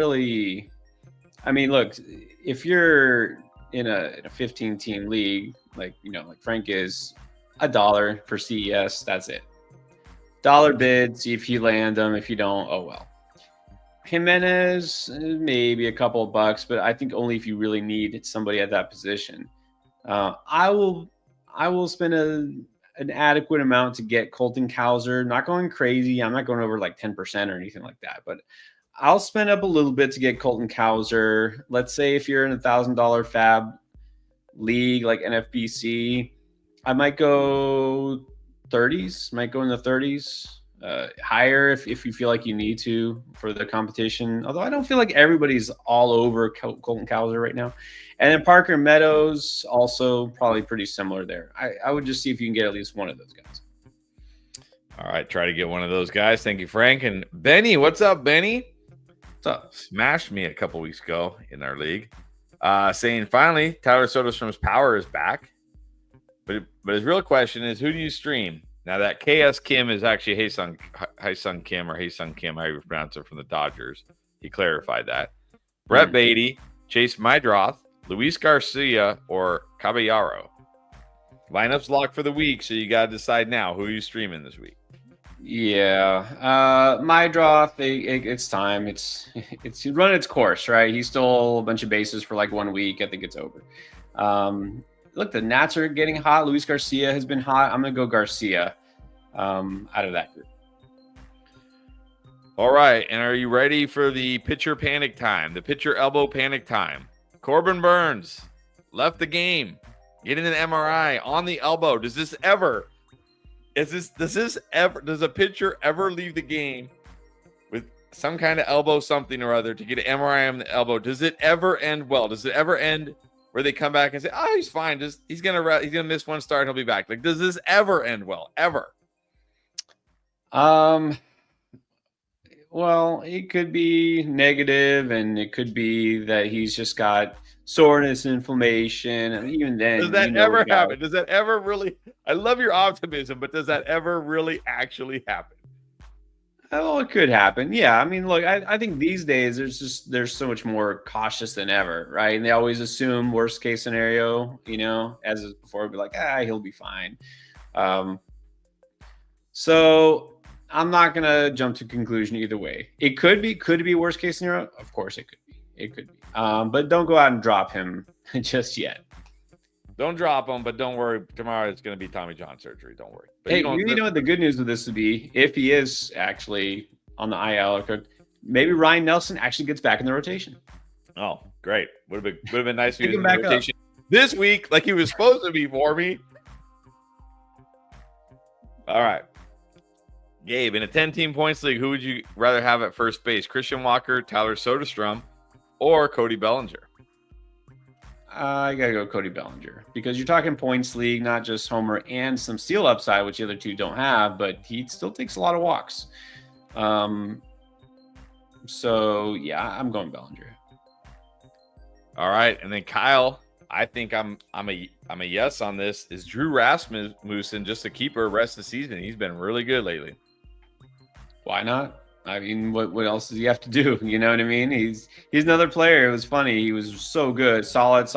if you're in a 15-team league, like Frank is, $1 for CES, that's it. Dollar bid, see if you land them. If you don't, oh well. Jimenez, maybe a couple of bucks, but I think only if you really need somebody at that position. I will spend an adequate amount to get Colton Cowser. Not going crazy. I'm not going over 10% or anything like that, but I'll spend up a little bit to get Colton Cowser. Let's say if you're in $1,000 Fab league like NFBC, I might go 30s. Might go in the 30s. Higher if you feel like you need to for the competition. Although I don't feel like everybody's all over Colton Cowser right now. And then Parker Meadows, also probably pretty similar there. I would just see if you can get at least one of those guys. All right, try to get one of those guys. Thank you, Frank. And Benny, what's up, Benny? What's up? Smashed me a couple weeks ago in our league, saying finally Tyler Soderstrom's power is back. But his real question is, who do you stream? Now that KS Kim is actually Haesung Kim, how you pronounce it, from the Dodgers. He clarified that. Brett Beatty, Chase Mydroth, Luis Garcia or Caballero. Lineups locked for the week, so you got to decide now who you streaming this week. Yeah, my draw. It's time. It's run its course, right? He stole a bunch of bases for like 1 week. I think it's over. Look, the Nats are getting hot. Luis Garcia has been hot. I'm gonna go Garcia out of that group. All right, and are you ready for the pitcher panic time? The pitcher elbow panic time. Corbin Burns left the game, getting an MRI on the elbow. Does a pitcher ever leave the game with some kind of elbow something or other to get an MRI on the elbow? Does it ever end well? Does it ever end where they come back and say, "Oh, he's fine. He's gonna miss one start and he'll be back"? Like, does this ever end well? Ever? Well, it could be negative, and it could be that he's just got soreness, inflammation, and even then, does that ever happen? Does that ever really? I love your optimism, but does that ever really actually happen? Oh, it could happen. Yeah, I mean, look, I think these days there's so much more cautious than ever, right? And they always assume worst case scenario, as before, be like, he'll be fine. So I'm not gonna jump to conclusion either way. It could be worst case scenario. Of course, it could be. But don't go out and drop him just yet. Don't drop him, but don't worry. Tomorrow it's going to be Tommy John surgery. Don't worry. But hey, you know what the good news of this would be? If he is actually on the IL, maybe Ryan Nelson actually gets back in the rotation. Oh, great! Would have been nice if he was in the rotation this week, like he was supposed to be for me. All right, Gabe, in a 10-team points league, who would you rather have at first base? Christian Walker, Tyler Soderstrom, or Cody Bellinger? I gotta go Cody Bellinger, because you're talking points league, not just homer and some steal upside, which the other two don't have, but he still takes a lot of walks. So yeah, I'm going Bellinger. All right, and then Kyle, I think I'm a yes on this. Is Drew Rasmussen just a keeper rest of the season? He's been really good lately. Why not? I mean, what else does he have to do? You know what I mean? He's another player. It was funny. He was so good, solid.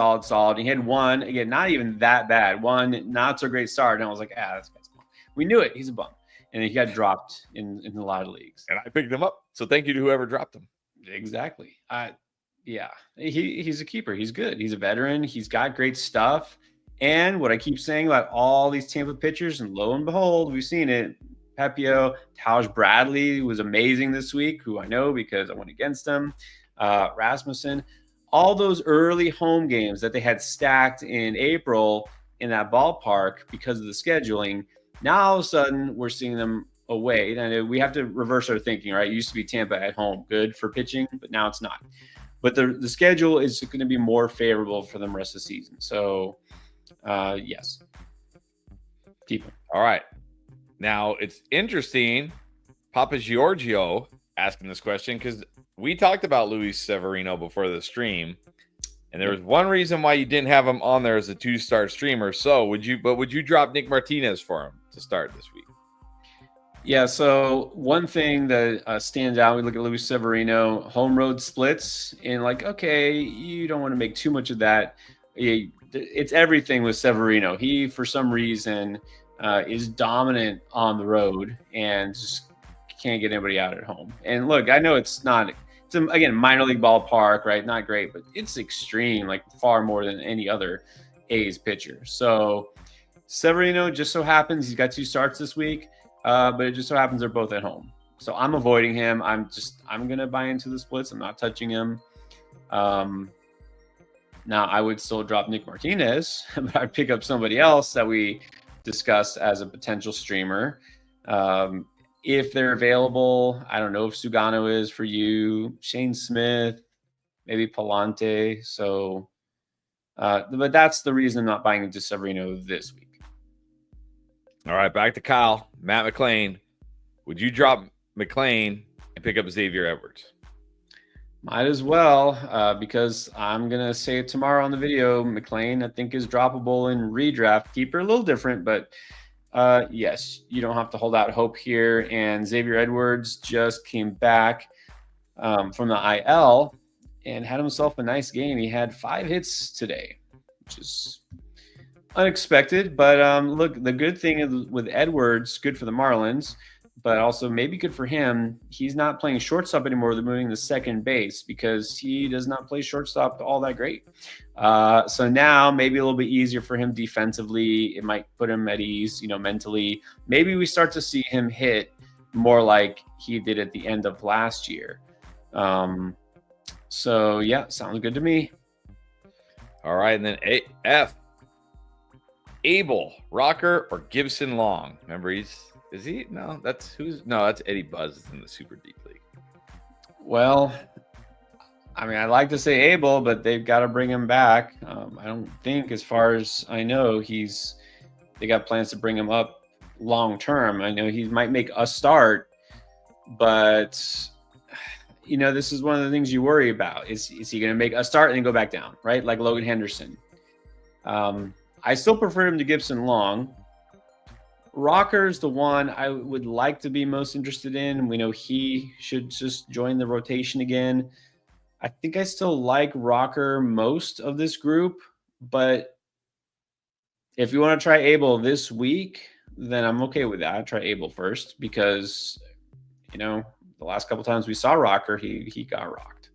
He had one, again, not even that bad. One not so great start, and I was like, this guy's bum. We knew it. He's a bum, and he got dropped in a lot of leagues. And I picked him up. So thank you to whoever dropped him. Exactly. Yeah, he's a keeper. He's good. He's a veteran. He's got great stuff. And what I keep saying about all these Tampa pitchers, and lo and behold, we've seen it. Pepio, Taj Bradley was amazing this week, who I know because I went against him. Rasmussen, all those early home games that they had stacked in April in that ballpark because of the scheduling. Now all of a sudden we're seeing them away. And we have to reverse our thinking, right? It used to be Tampa at home, good for pitching, but now it's not. But the schedule is going to be more favorable for them rest of the season. So, yes. Keep him. All right. Now, it's interesting, Papa Giorgio asking this question, because we talked about Luis Severino before the stream, and there was one reason why you didn't have him on there as a 2-star streamer. So would you drop Nick Martinez for him to start this week? Yeah, so one thing that stands out, we look at Luis Severino, home road splits, and okay, you don't want to make too much of that. It's everything with Severino. He, for some reason, is dominant on the road and just can't get anybody out at home. And look, I know it's again, minor league ballpark, right? Not great, but it's extreme, far more than any other A's pitcher. So Severino just so happens he's got 2 starts this week, but it just so happens they're both at home. So I'm avoiding him. I'm going to buy into the splits. I'm not touching him. Now I would still drop Nick Martinez, but I'd pick up somebody else that we discussed as a potential streamer. If they're available, I don't know if Sugano is for you, Shane Smith, maybe Palante. So, but that's the reason I'm not buying into Severino this week. All right, back to Kyle. Matt McClain. Would you drop McClain and pick up Xavier Edwards? Might as well, because I'm going to say it tomorrow on the video. McClain, I think, is droppable in redraft. Keeper, a little different, but yes, you don't have to hold out hope here. And Xavier Edwards just came back from the IL, and had himself a nice game. He had 5 hits today, which is unexpected. But look, the good thing with Edwards, good for the Marlins, but also maybe good for him. He's not playing shortstop anymore. They're moving to second base because he does not play shortstop all that great. So now maybe a little bit easier for him defensively. It might put him at ease, mentally. Maybe we start to see him hit more like he did at the end of last year. So yeah, sounds good to me. All right, and then F. Abel, Rocker, or Gibson Long? Remember, is he? No, that's Eddie Buzz in the Super Deep League. Well, I mean, I'd like to say Abel, but they've got to bring him back. I don't think, as far as I know, they got plans to bring him up long term. I know he might make a start, but this is one of the things you worry about. Is he going to make a start and then go back down, right? Like Logan Henderson. I still prefer him to Gibson Long. Rocker's the one I would like to be most interested in. We know he should just join the rotation again. I think I still like Rocker most of this group, but if you want to try Abel this week, then I'm okay with that. I'd try Abel first because, the last couple times we saw Rocker, he got rocked.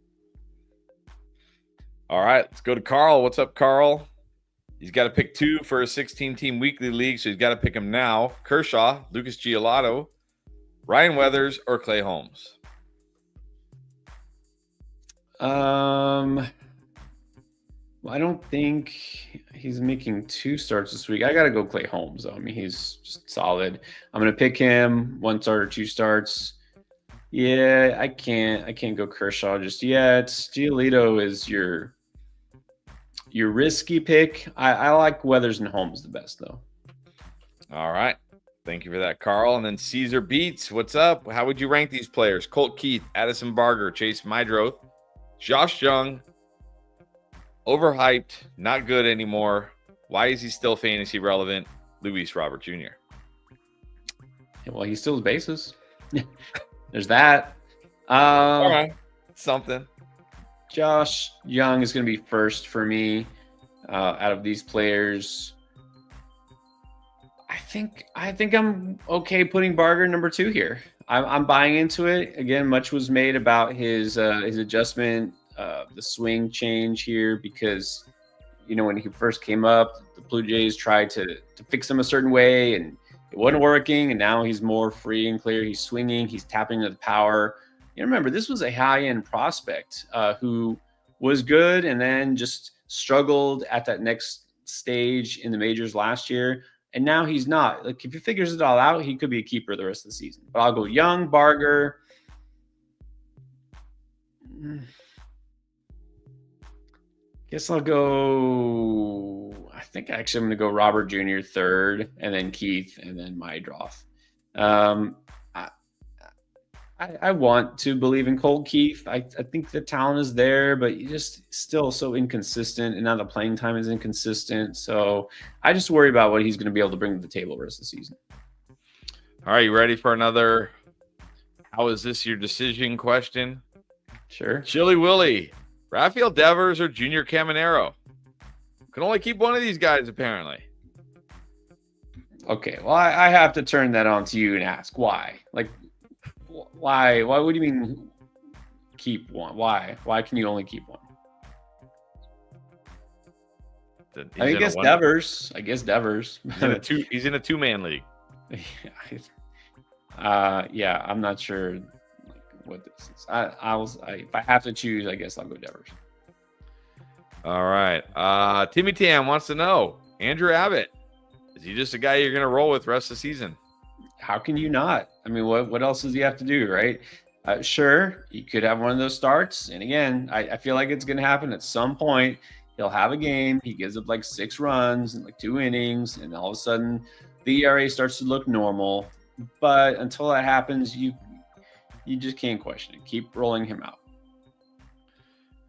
All right, let's go to Carl. What's up, Carl? He's got to pick 2 for a 16-team weekly league, so he's got to pick them now. Kershaw, Lucas Giolito, Ryan Weathers, or Clay Holmes? Well, I don't think he's making 2 starts this week. I got to go Clay Holmes, though. I mean, he's just solid. I'm going to pick him 1 start or 2 starts. Yeah, I can't go Kershaw just yet. Giolito is your risky pick. I like Weathers and Holmes the best, though. All right. Thank you for that, Carl. And then Caesar Beats, what's up? How would you rank these players? Colt Keith, Addison Barger, Chase Mydroth, Josh Young, overhyped, not good anymore. Why is he still fantasy relevant? Luis Robert Jr. Well, he steals bases. There's that. All right. Something. Josh Young is going to be first for me out of these players. I think I'm okay putting Barger number 2 here. I'm buying into it. Again, much was made about his adjustment, the swing change here, because when he first came up, the Blue Jays tried to fix him a certain way, and it wasn't working. And now he's more free and clear. He's swinging. He's tapping into the power. Remember, this was a high-end prospect who was good and then just struggled at that next stage in the majors last year. And now he's not. Like, if he figures it all out, he could be a keeper the rest of the season. But I'll go Young, Barger. Guess I'll go. I think actually I'm going to go Robert Jr. third, and then Keith, and then Mydroth. I want to believe in Colt Keith. I think the talent is there, but he's just still so inconsistent, and now the playing time is inconsistent. So I just worry about what he's going to be able to bring to the table the rest of the season. All right, you ready for another how is this your decision question? Sure. Chili Willie, Rafael Devers or Junior Caminero? Can only keep one of these guys, apparently. Okay, well, I have to turn that on to you and ask why. Like, why? Why would you mean keep one? Why can you only keep one? I guess Devers. He's in a two-man league. Yeah, I'm not sure what this is. If I have to choose, I guess I'll go Devers. All right. Timmy Tam wants to know, Andrew Abbott, is he just a guy you're going to roll with the rest of the season? How can you not? I mean, what else does he have to do, right? Sure, he could have one of those starts. And again, I feel like it's going to happen at some point. He'll have a game. He gives up like 6 runs in like 2 innings. And all of a sudden, the ERA starts to look normal. But until that happens, you just can't question it. Keep rolling him out.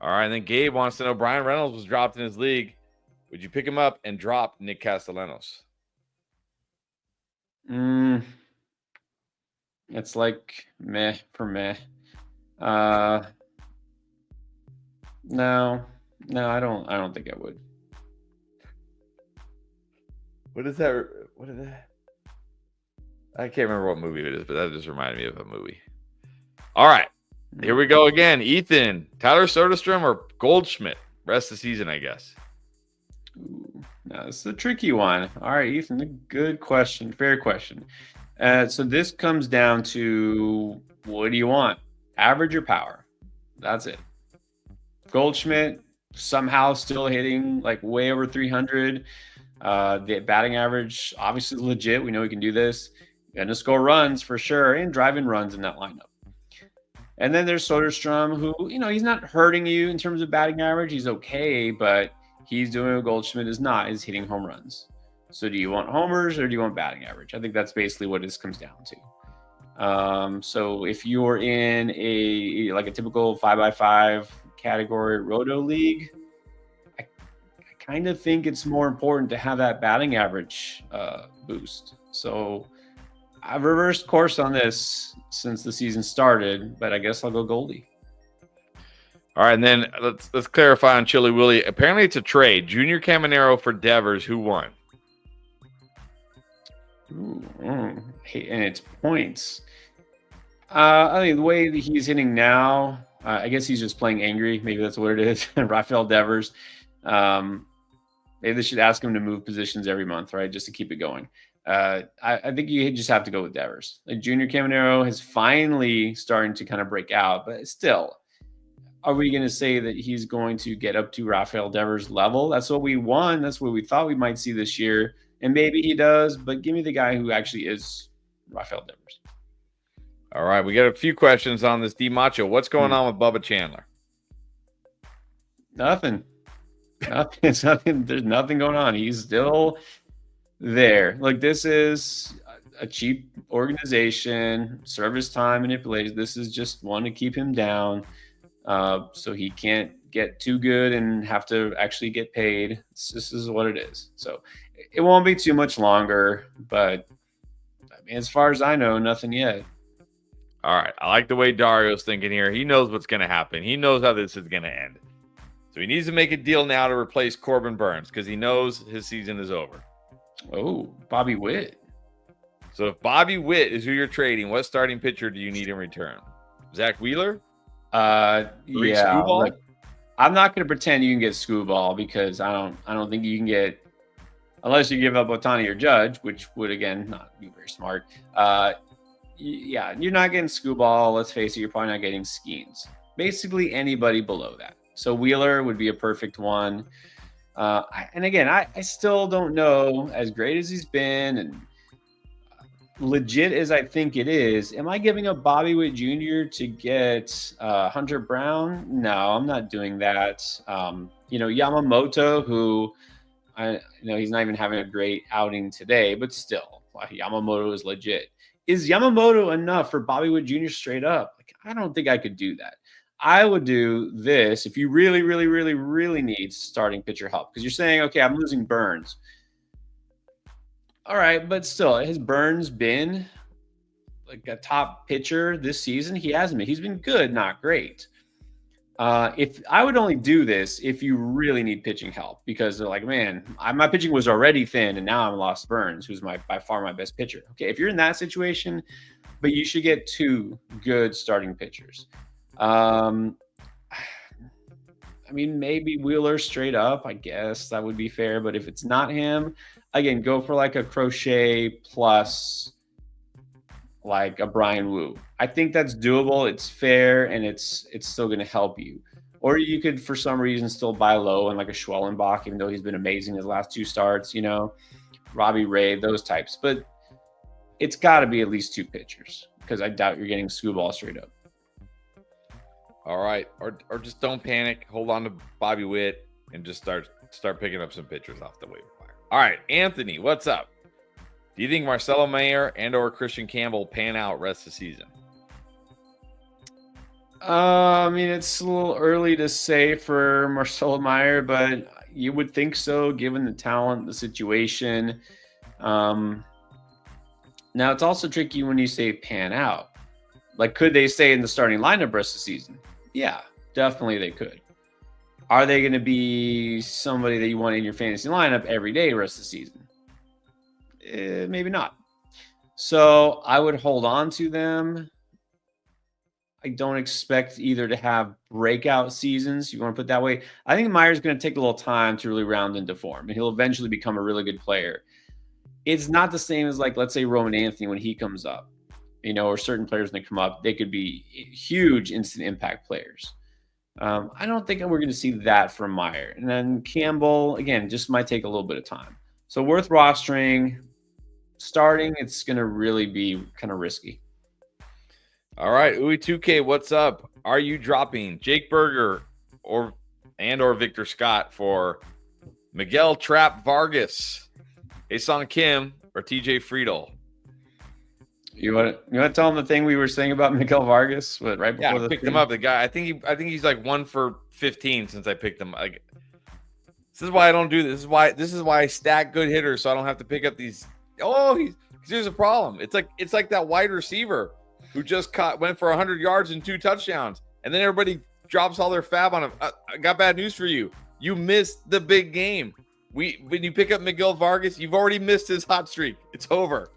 All right. And then Gabe wants to know, Brian Reynolds was dropped in his league. Would you pick him up and drop Nick Castellanos? It's like meh for meh. No, I don't think I would. What is that? What is that? I can't remember what movie it is, but that just reminded me of a movie. All right. Here we go again. Ethan, Tyler Soderstrom or Goldschmidt? Rest of the season, I guess. Ooh, now this is a tricky one. All right, Ethan, good question. Fair question. So this comes down to, what do you want? Average or power? That's it. Goldschmidt somehow still hitting like way over 300. The batting average obviously legit. We know he can do this. Gonna score runs for sure and driving runs in that lineup. And then there's Soderstrom, who, he's not hurting you in terms of batting average. He's okay, but he's doing what Goldschmidt is not, is hitting home runs. So do you want homers or do you want batting average? I think that's basically what this comes down to. So if you're in a typical 5x5 category roto league, I kind of think it's more important to have that batting average boost. So I've reversed course on this since the season started, but I guess I'll go Goldie. All right, and then let's clarify on Chili Willy. Apparently, it's a trade. Junior Caminero for Devers. Who won? And it's points. I think the way that he's hitting now, I guess he's just playing angry. Maybe that's what it is. Rafael Devers. Maybe they should ask him to move positions every month, right, just to keep it going. I think you just have to go with Devers. Like, Junior Caminero is finally starting to kind of break out, but still, are we going to say that he's going to get up to Rafael Devers' level? That's what we won. That's what we thought we might see this year, and maybe he does. But give me the guy who actually is Rafael Devers. All right, we got a few questions on this. D Macho, what's going on with Bubba Chandler? Nothing. It's nothing. There's nothing going on. He's still there. Look, this is a cheap organization, service time manipulation. This is just one to keep him down, so he can't get too good and have to actually get paid. This is what it is. So it won't be too much longer, but I mean, as far as I know, nothing yet. All right, I like the way Dario's thinking here. He knows what's going to happen. He knows how this is going to end. So he needs to make a deal now to replace Corbin Burns because he knows his season is over. Oh, Bobby Witt. So if Bobby Witt is who you're trading, what starting pitcher do you need in return? Zach Wheeler? Yeah. Look, I'm not going to pretend you can get Screwball because I don't think you can get, unless you give up Ohtani or Judge, which would again not be very smart. Yeah, you're not getting Screwball. Let's face it, you're probably not getting Skeens. Basically anybody below that. So Wheeler would be a perfect one. And again, I still don't know, as great as he's been and legit as I think it is, am I giving up Bobby Witt Jr. to get Hunter Brown? No, I'm not doing that. Yamamoto, who he's not even having a great outing today, but still, Yamamoto is legit. Is Yamamoto enough for Bobby Witt Jr. straight up? Like, I don't think I could do that. I would do this if you really, really, really, really need starting pitcher help. Because you're saying, okay, I'm losing Burns. All right, but still, has Burns been like a top pitcher this season? He hasn't been. He's been good, not great. If I would only do this if you really need pitching help, because they're like, man, my pitching was already thin, and now I'm lost Burns, who's by far my best pitcher. Okay, if you're in that situation, but you should get two good starting pitchers. I mean, maybe Wheeler straight up, I guess that would be fair. But if it's not him, again, go for like a Crochet plus like a Brian Wu. I think that's doable. It's fair, and it's still going to help you. Or you could, for some reason, still buy low and like a Schwellenbach, even though he's been amazing his last two starts, Robbie Ray, those types. But it's got to be at least two pitchers, because I doubt you're getting Screwball straight up. All right, or just don't panic. Hold on to Bobby Witt and just start picking up some pitchers off the waiver wire. All right, Anthony, what's up? Do you think Marcelo Mayer and or Christian Campbell pan out rest of the season? I mean, it's a little early to say for Marcelo Mayer, but you would think so, given the talent, the situation. Now, it's also tricky when you say pan out. Like, could they stay in the starting lineup rest of the season? Yeah, definitely they could. Are they going to be somebody that you want in your fantasy lineup every day the rest of the season? Maybe not. So I would hold on to them. I don't expect either to have breakout seasons. You want to put it that way. I think Meyer's going to take a little time to really round into form, and he'll eventually become a really good player. It's not the same as, like, let's say Roman Anthony when he comes up, or certain players when they come up, they could be huge instant impact players. I don't think we're going to see that from Meyer. And then Campbell, again, just might take a little bit of time. So worth rostering. Starting, it's going to really be kind of risky. All right, Uwe2K, what's up? Are you dropping Jake Berger or Victor Scott for Miguel Trap Vargas, Asan Kim, or TJ Friedel? You want to tell him the thing we were saying about Miguel Vargas? Right before I picked him up. The guy, I think he's like 1 for 15 since I picked him. Like, this is why I don't do this. This is why I stack good hitters, so I don't have to pick up these. Here's a problem. It's like that wide receiver who just went for 100 yards and 2 touchdowns, and then everybody drops all their fab on him. I got bad news for you. You missed the big game. When you pick up Miguel Vargas, you've already missed his hot streak. It's over.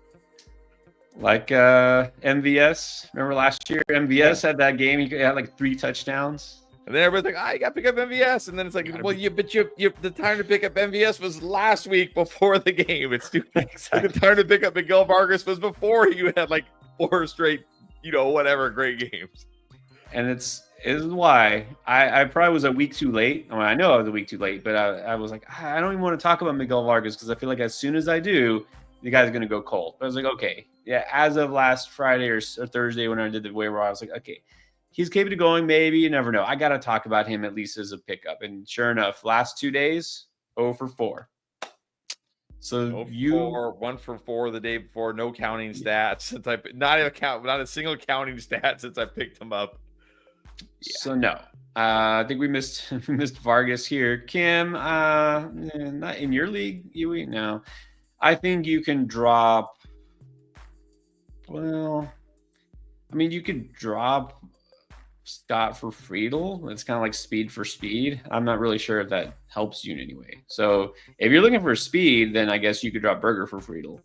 Like MVS. Remember last year, MVS had that game. He had like 3 touchdowns. And then everybody's like, you got to pick up MVS. And then it's like, the time to pick up MVS was last week before the game. It's too exactly. The time to pick up Miguel Vargas was before you had like 4 straight, whatever great games. And is why I probably was a week too late. I know I was a week too late, but I was like, I don't even want to talk about Miguel Vargas because I feel like as soon as I do, the guy's going to go cold. But I was like, okay, yeah. As of last Friday or Thursday when I did the waiver, I was like, okay, he's capable of going. Maybe, you never know. I got to talk about him at least as a pickup. And sure enough, last 2 days, 0 for 4. So 1 for 4 the day before, no counting stats since not a single counting stat since I picked him up. Yeah. So no, I think we missed Vargas here. Kim, not in your league, Huey. No, I think you can drop. Well, I mean, you could drop Scott for Friedel. It's kind of like speed for speed. I'm not really sure if that helps you in any way. So if you're looking for speed, then I guess you could drop Berger for Friedel.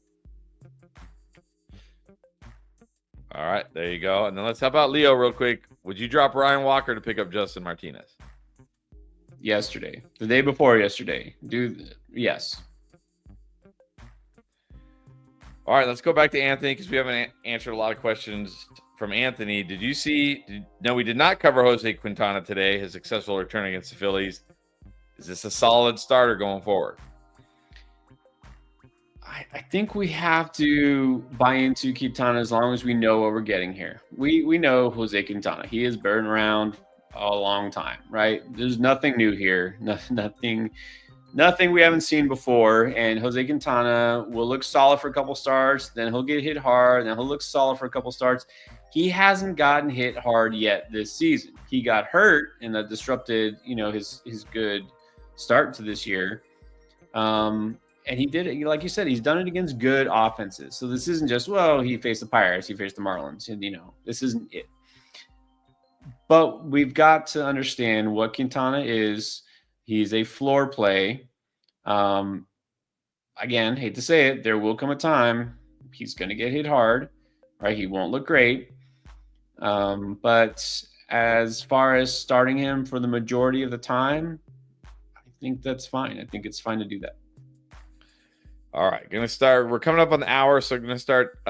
All right, there you go. And then let's help out Leo real quick. Would you drop Ryan Walker to pick up Justin Martinez? Yesterday. The day before yesterday. Yes. All right, let's go back to Anthony because we haven't answered a lot of questions from Anthony. Did you see? No, we did not cover Jose Quintana today, his successful return against the Phillies. Is this a solid starter going forward? I think we have to buy into Quintana as long as we know what we're getting here. We know Jose Quintana. He has been around a long time, right? There's nothing new here. Nothing we haven't seen before. And Jose Quintana will look solid for a couple starts. Then he'll get hit hard. Then he'll look solid for a couple starts. He hasn't gotten hit hard yet this season. He got hurt and that disrupted, his good start to this year. And he did it, like you said, he's done it against good offenses. So this isn't just, he faced the Pirates, he faced the Marlins, and this isn't it. But we've got to understand what Quintana is. He's a floor play. Again, hate to say it, there will come a time he's going to get hit hard, right? He won't look great. But as far as starting him for the majority of the time, I think that's fine. I think it's fine to do that. All right, going to start. We're coming up on the hour, so I'm going to start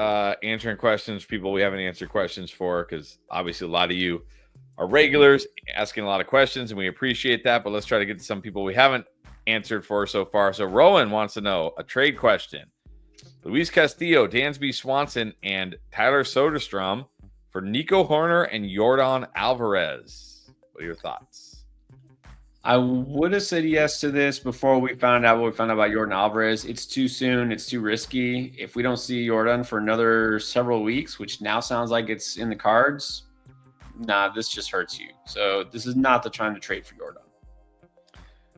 answering questions, people we haven't answered questions for, because obviously a lot of you are regulars asking a lot of questions, and we appreciate that. But let's try to get to some people we haven't answered for so far. So Rowan wants to know a trade question. Luis Castillo, Dansby Swanson, and Tyler Soderstrom for Nico Horner and Yordan Alvarez. What are your thoughts? I would have said yes to this before we found out what we found out about Yordan Alvarez. It's too soon. It's too risky. If we don't see Yordan for another several weeks, which now sounds like it's in the cards, this just hurts you. So this is not the time to trade for Yordan.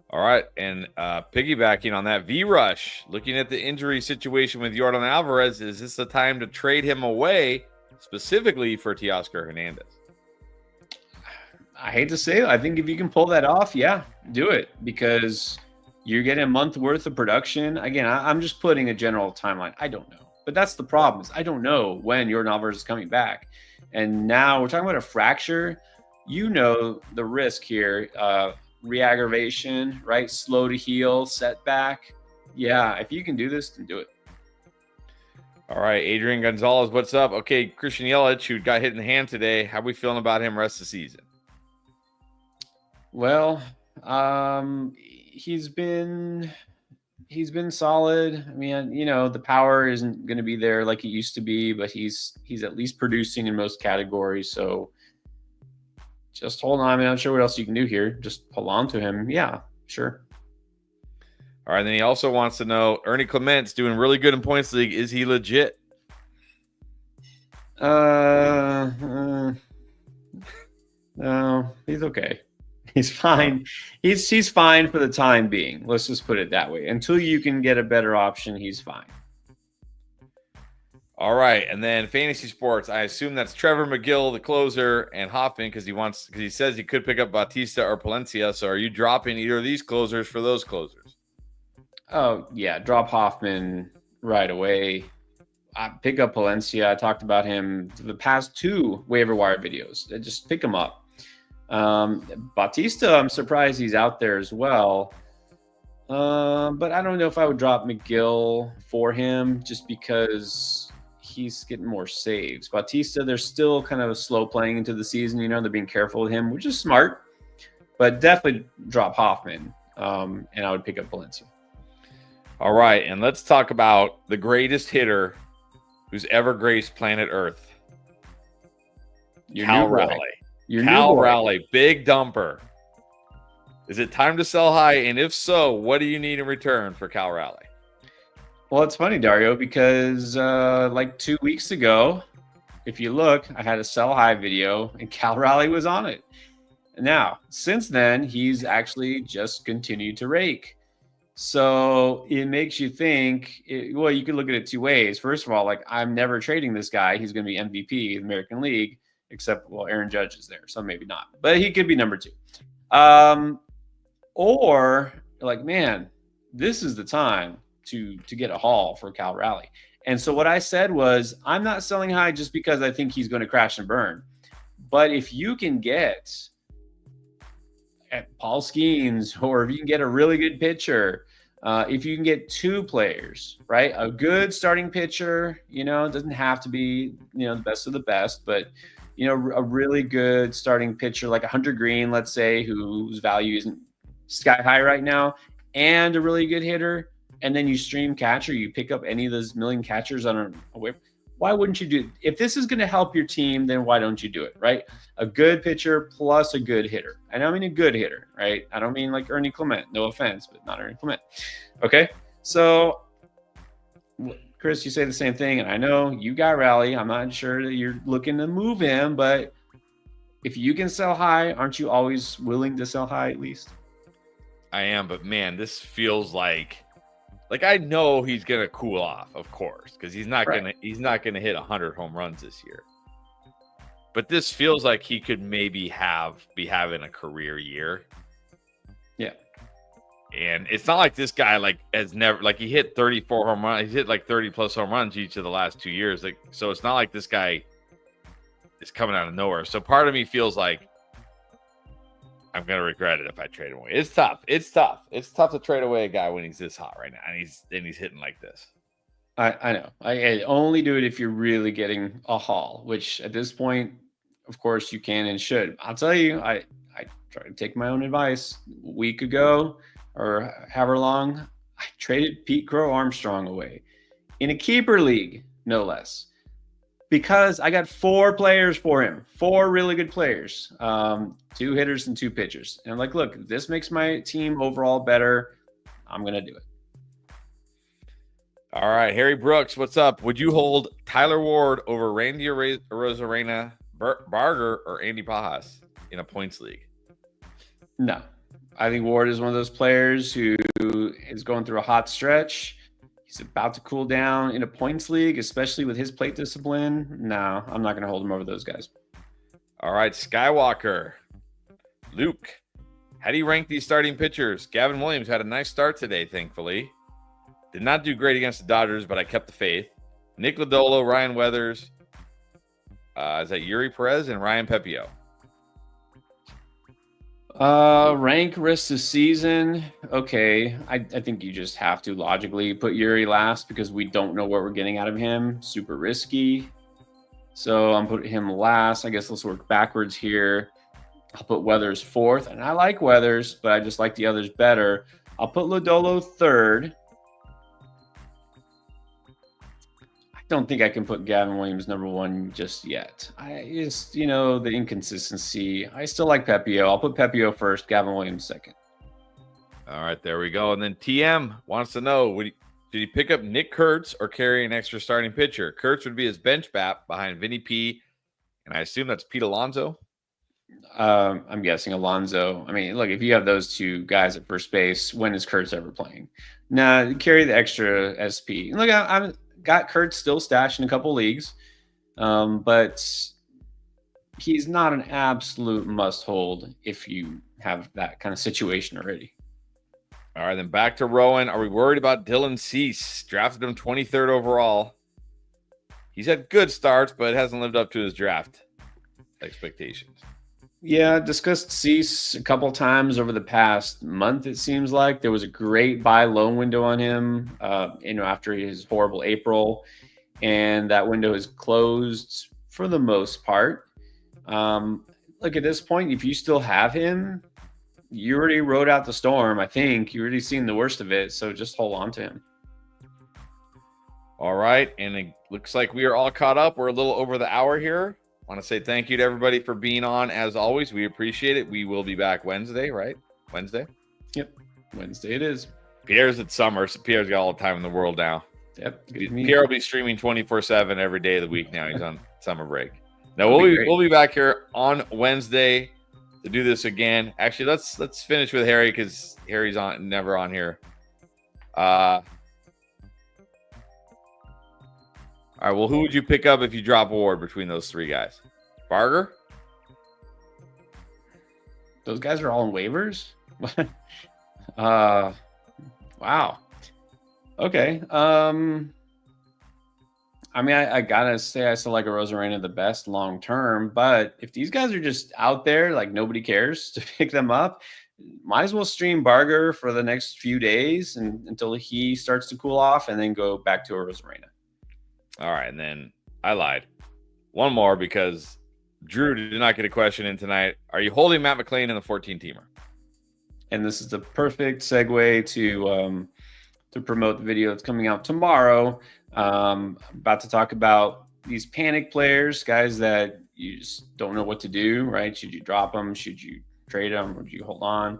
All right. And piggybacking on that, V-Rush, looking at the injury situation with Yordan Alvarez, is this the time to trade him away specifically for Teoscar Hernandez? I hate to say it. I think if you can pull that off, yeah, do it, because you're getting a month worth of production. Again, I'm just putting a general timeline. I don't know, but that's the problem, is I don't know when Jordan Alvarez is coming back. And now we're talking about a fracture. You know the risk here, re-aggravation, right? Slow to heal, setback. Yeah, if you can do this, then do it. All right, Adrian Gonzalez, what's up? Okay, Christian Yelich, who got hit in the hand today. How are we feeling about him rest of the season? Well, he's been solid. I mean, the power isn't going to be there like it used to be, but he's at least producing in most categories. So just hold on. I mean, I'm not sure what else you can do here. Just hold on to him. Yeah, sure. All right, then he also wants to know, Ernie Clement's doing really good in points league. Is he legit? No, he's okay. He's fine. He's fine for the time being. Let's just put it that way. Until you can get a better option, he's fine. All right, and then fantasy sports. I assume that's Trevor McGill, the closer, and Hoffman, because he says he could pick up Bautista or Palencia. So are you dropping either of these closers for those closers? Oh yeah, drop Hoffman right away. Pick up Palencia. I talked about him the past 2 waiver wire videos. Just pick him up. Bautista, I'm surprised he's out there as well. But I don't know if I would drop McGill for him, just because he's getting more saves. Bautista, they're still kind of slow playing into the season. They're being careful with him, which is smart. But definitely drop Hoffman, and I would pick up Palencia. All right, and let's talk about the greatest hitter who's ever graced planet Earth. Cal Raleigh. Cal Raleigh, big dumper. Is it time to sell high? And if so, what do you need in return for Cal Raleigh? Well, it's funny, Dario, because like 2 weeks ago, if you look, I had a sell high video and Cal Raleigh was on it. Now, since then, he's actually just continued to rake. So it makes you think, well, you could look at it 2 ways. First of all, like, I'm never trading this guy. He's going to be MVP of the American League, except, well, Aaron Judge is there, so maybe not. But he could be number 2. Or like, man, this is the time to get a haul for Cal Raleigh. And so what I said was, I'm not selling high just because I think he's going to crash and burn. But if you can get at Paul Skeens, or if you can get a really good pitcher, if you can get 2 players, right? A good starting pitcher, it doesn't have to be, the best of the best, but, a really good starting pitcher, like a Hunter Green, let's say, whose value isn't sky high right now, and a really good hitter, and then you stream catcher, you pick up any of those million catchers on a waiver. Why wouldn't you do it? If this is going to help your team, then why don't you do it, right? A good pitcher plus a good hitter. And I mean a good hitter, right? I don't mean like Ernie Clement. No offense, but not Ernie Clement. Okay? So, Chris, you say the same thing, and I know you got Raleigh. I'm not sure that you're looking to move him, but if you can sell high, aren't you always willing to sell high at least? I am, but man, this feels like I know he's gonna cool off, of course, because he's not gonna hit 100 home runs this year. But this feels like he could maybe be having a career year. Yeah. And it's not like this guy has never he hit 34 home runs. He's hit like 30 plus home runs each of the last 2 years. So it's not like this guy is coming out of nowhere. So part of me feels like I'm gonna regret it if I trade him away. It's tough. It's tough to trade away a guy when he's this hot right now, and he's hitting like this. I know. I only do it if you're really getting a haul, which at this point, of course, you can and should. I'll tell you, I try to take my own advice. A week ago, or however long, I traded Pete Crow Armstrong away in a keeper league, no less, because I got 4 players for him, 4 really good players, 2 hitters and 2 pitchers. And I'm like, look, if this makes my team overall better, I'm going to do it. All right, Harry Brooks, what's up? Would you hold Tyler Ward over Randy Arozarena, Barger, or Andy Pajas in a points league? No. I think Ward is one of those players who is going through a hot stretch. He's about to cool down in a points league, especially with his plate discipline. No, I'm not going to hold him over those guys. All right, Skywalker. Luke, how do you rank these starting pitchers? Gavin Williams had a nice start today, thankfully. Did not do great against the Dodgers, but I kept the faith. Nick Lodolo, Ryan Weathers, is that Yuri Perez and Ryan Pepio? Rank rest of season. Okay. I think you just have to logically put Yuri last because we don't know what we're getting out of him. Super risky. So I'm putting him last. I guess let's work backwards here. I'll put Weathers fourth, and I like Weathers, but I just like the others better. I'll put Lodolo third. I don't think I can put Gavin Williams number one just yet. I just, the inconsistency. I still like Pepio. I'll put Pepio first, Gavin Williams second. All right, there we go. And then TM wants to know, did he pick up Nick Kurtz or carry an extra starting pitcher? Kurtz would be his bench bat behind Vinny P, and I assume that's Pete Alonso. I'm guessing Alonso. I mean, look, if you have those two guys at first base, when is Kurtz ever playing? Nah, carry the extra SP. Look, I've got Kurtz still stashed in a couple leagues, but he's not an absolute must-hold if you have that kind of situation already. All right, then back to Rowan. Are we worried about Dylan Cease? Drafted him 23rd overall. He's had good starts, but hasn't lived up to his draft expectations. Yeah, discussed Cease a couple times over the past month, it seems like. There was a great buy low window on him, after his horrible April. And that window is closed for the most part. Look, at this point, if you still have him, you already rode out the storm, I think. You already seen the worst of it, so just hold on to him. All right, and it looks like we are all caught up. We're a little over the hour here. I want to say thank you to everybody for being on. As always, we appreciate it. We will be back Wednesday, right? Wednesday? Yep, Wednesday it is. Pierre's at summer, so Pierre's got all the time in the world now. Yep. Pierre will be streaming 24/7 every day of the week now. He's on summer break. Now we'll be back here on Wednesday to do this again. Actually, let's finish with Harry because Harry's never on here. All right, well, who would you pick up if you drop Ward between those three guys? Barger? Those guys are all in waivers? Wow. Okay. I mean, I gotta say I still like a Rosarena the best long term, but if these guys are just out there, like nobody cares to pick them up, might as well stream Barger for the next few days until he starts to cool off and then go back to a Rosarena. All right, and then I lied. One more because Drew did not get a question in tonight. Are you holding Matt McLean in the 14-teamer? And this is the perfect segue to promote the video that's coming out tomorrow. About to talk about these panic players, guys that you just don't know what to do, right? Should you drop them? Should you trade them? Or do you hold on?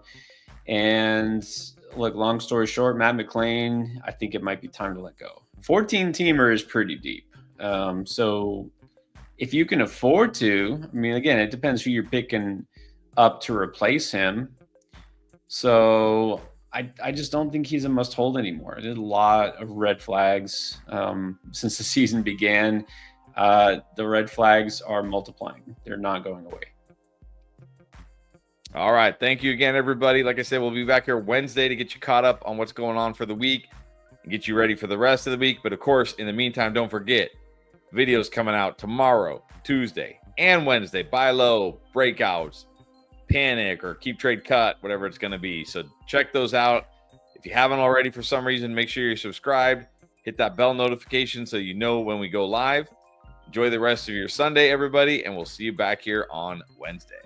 And look, long story short, Matt McLean, I think it might be time to let go. 14-teamer is pretty deep. So if you can afford to, I mean, again, it depends who you're picking up to replace him. So I just don't think he's a must hold anymore. There's a lot of red flags since the season began. The red flags are multiplying. They're not going away. All right. Thank you again, everybody. Like I said, we'll be back here Wednesday to get you caught up on what's going on for the week and get you ready for the rest of the week. But of course, in the meantime, don't forget, videos coming out tomorrow, Tuesday, and Wednesday. Buy low, breakouts, panic, or keep trade cut, whatever it's going to be. So check those out. If you haven't already for some reason, make sure you're subscribed. Hit that bell notification so you know when we go live. Enjoy the rest of your Sunday, everybody, and we'll see you back here on Wednesday.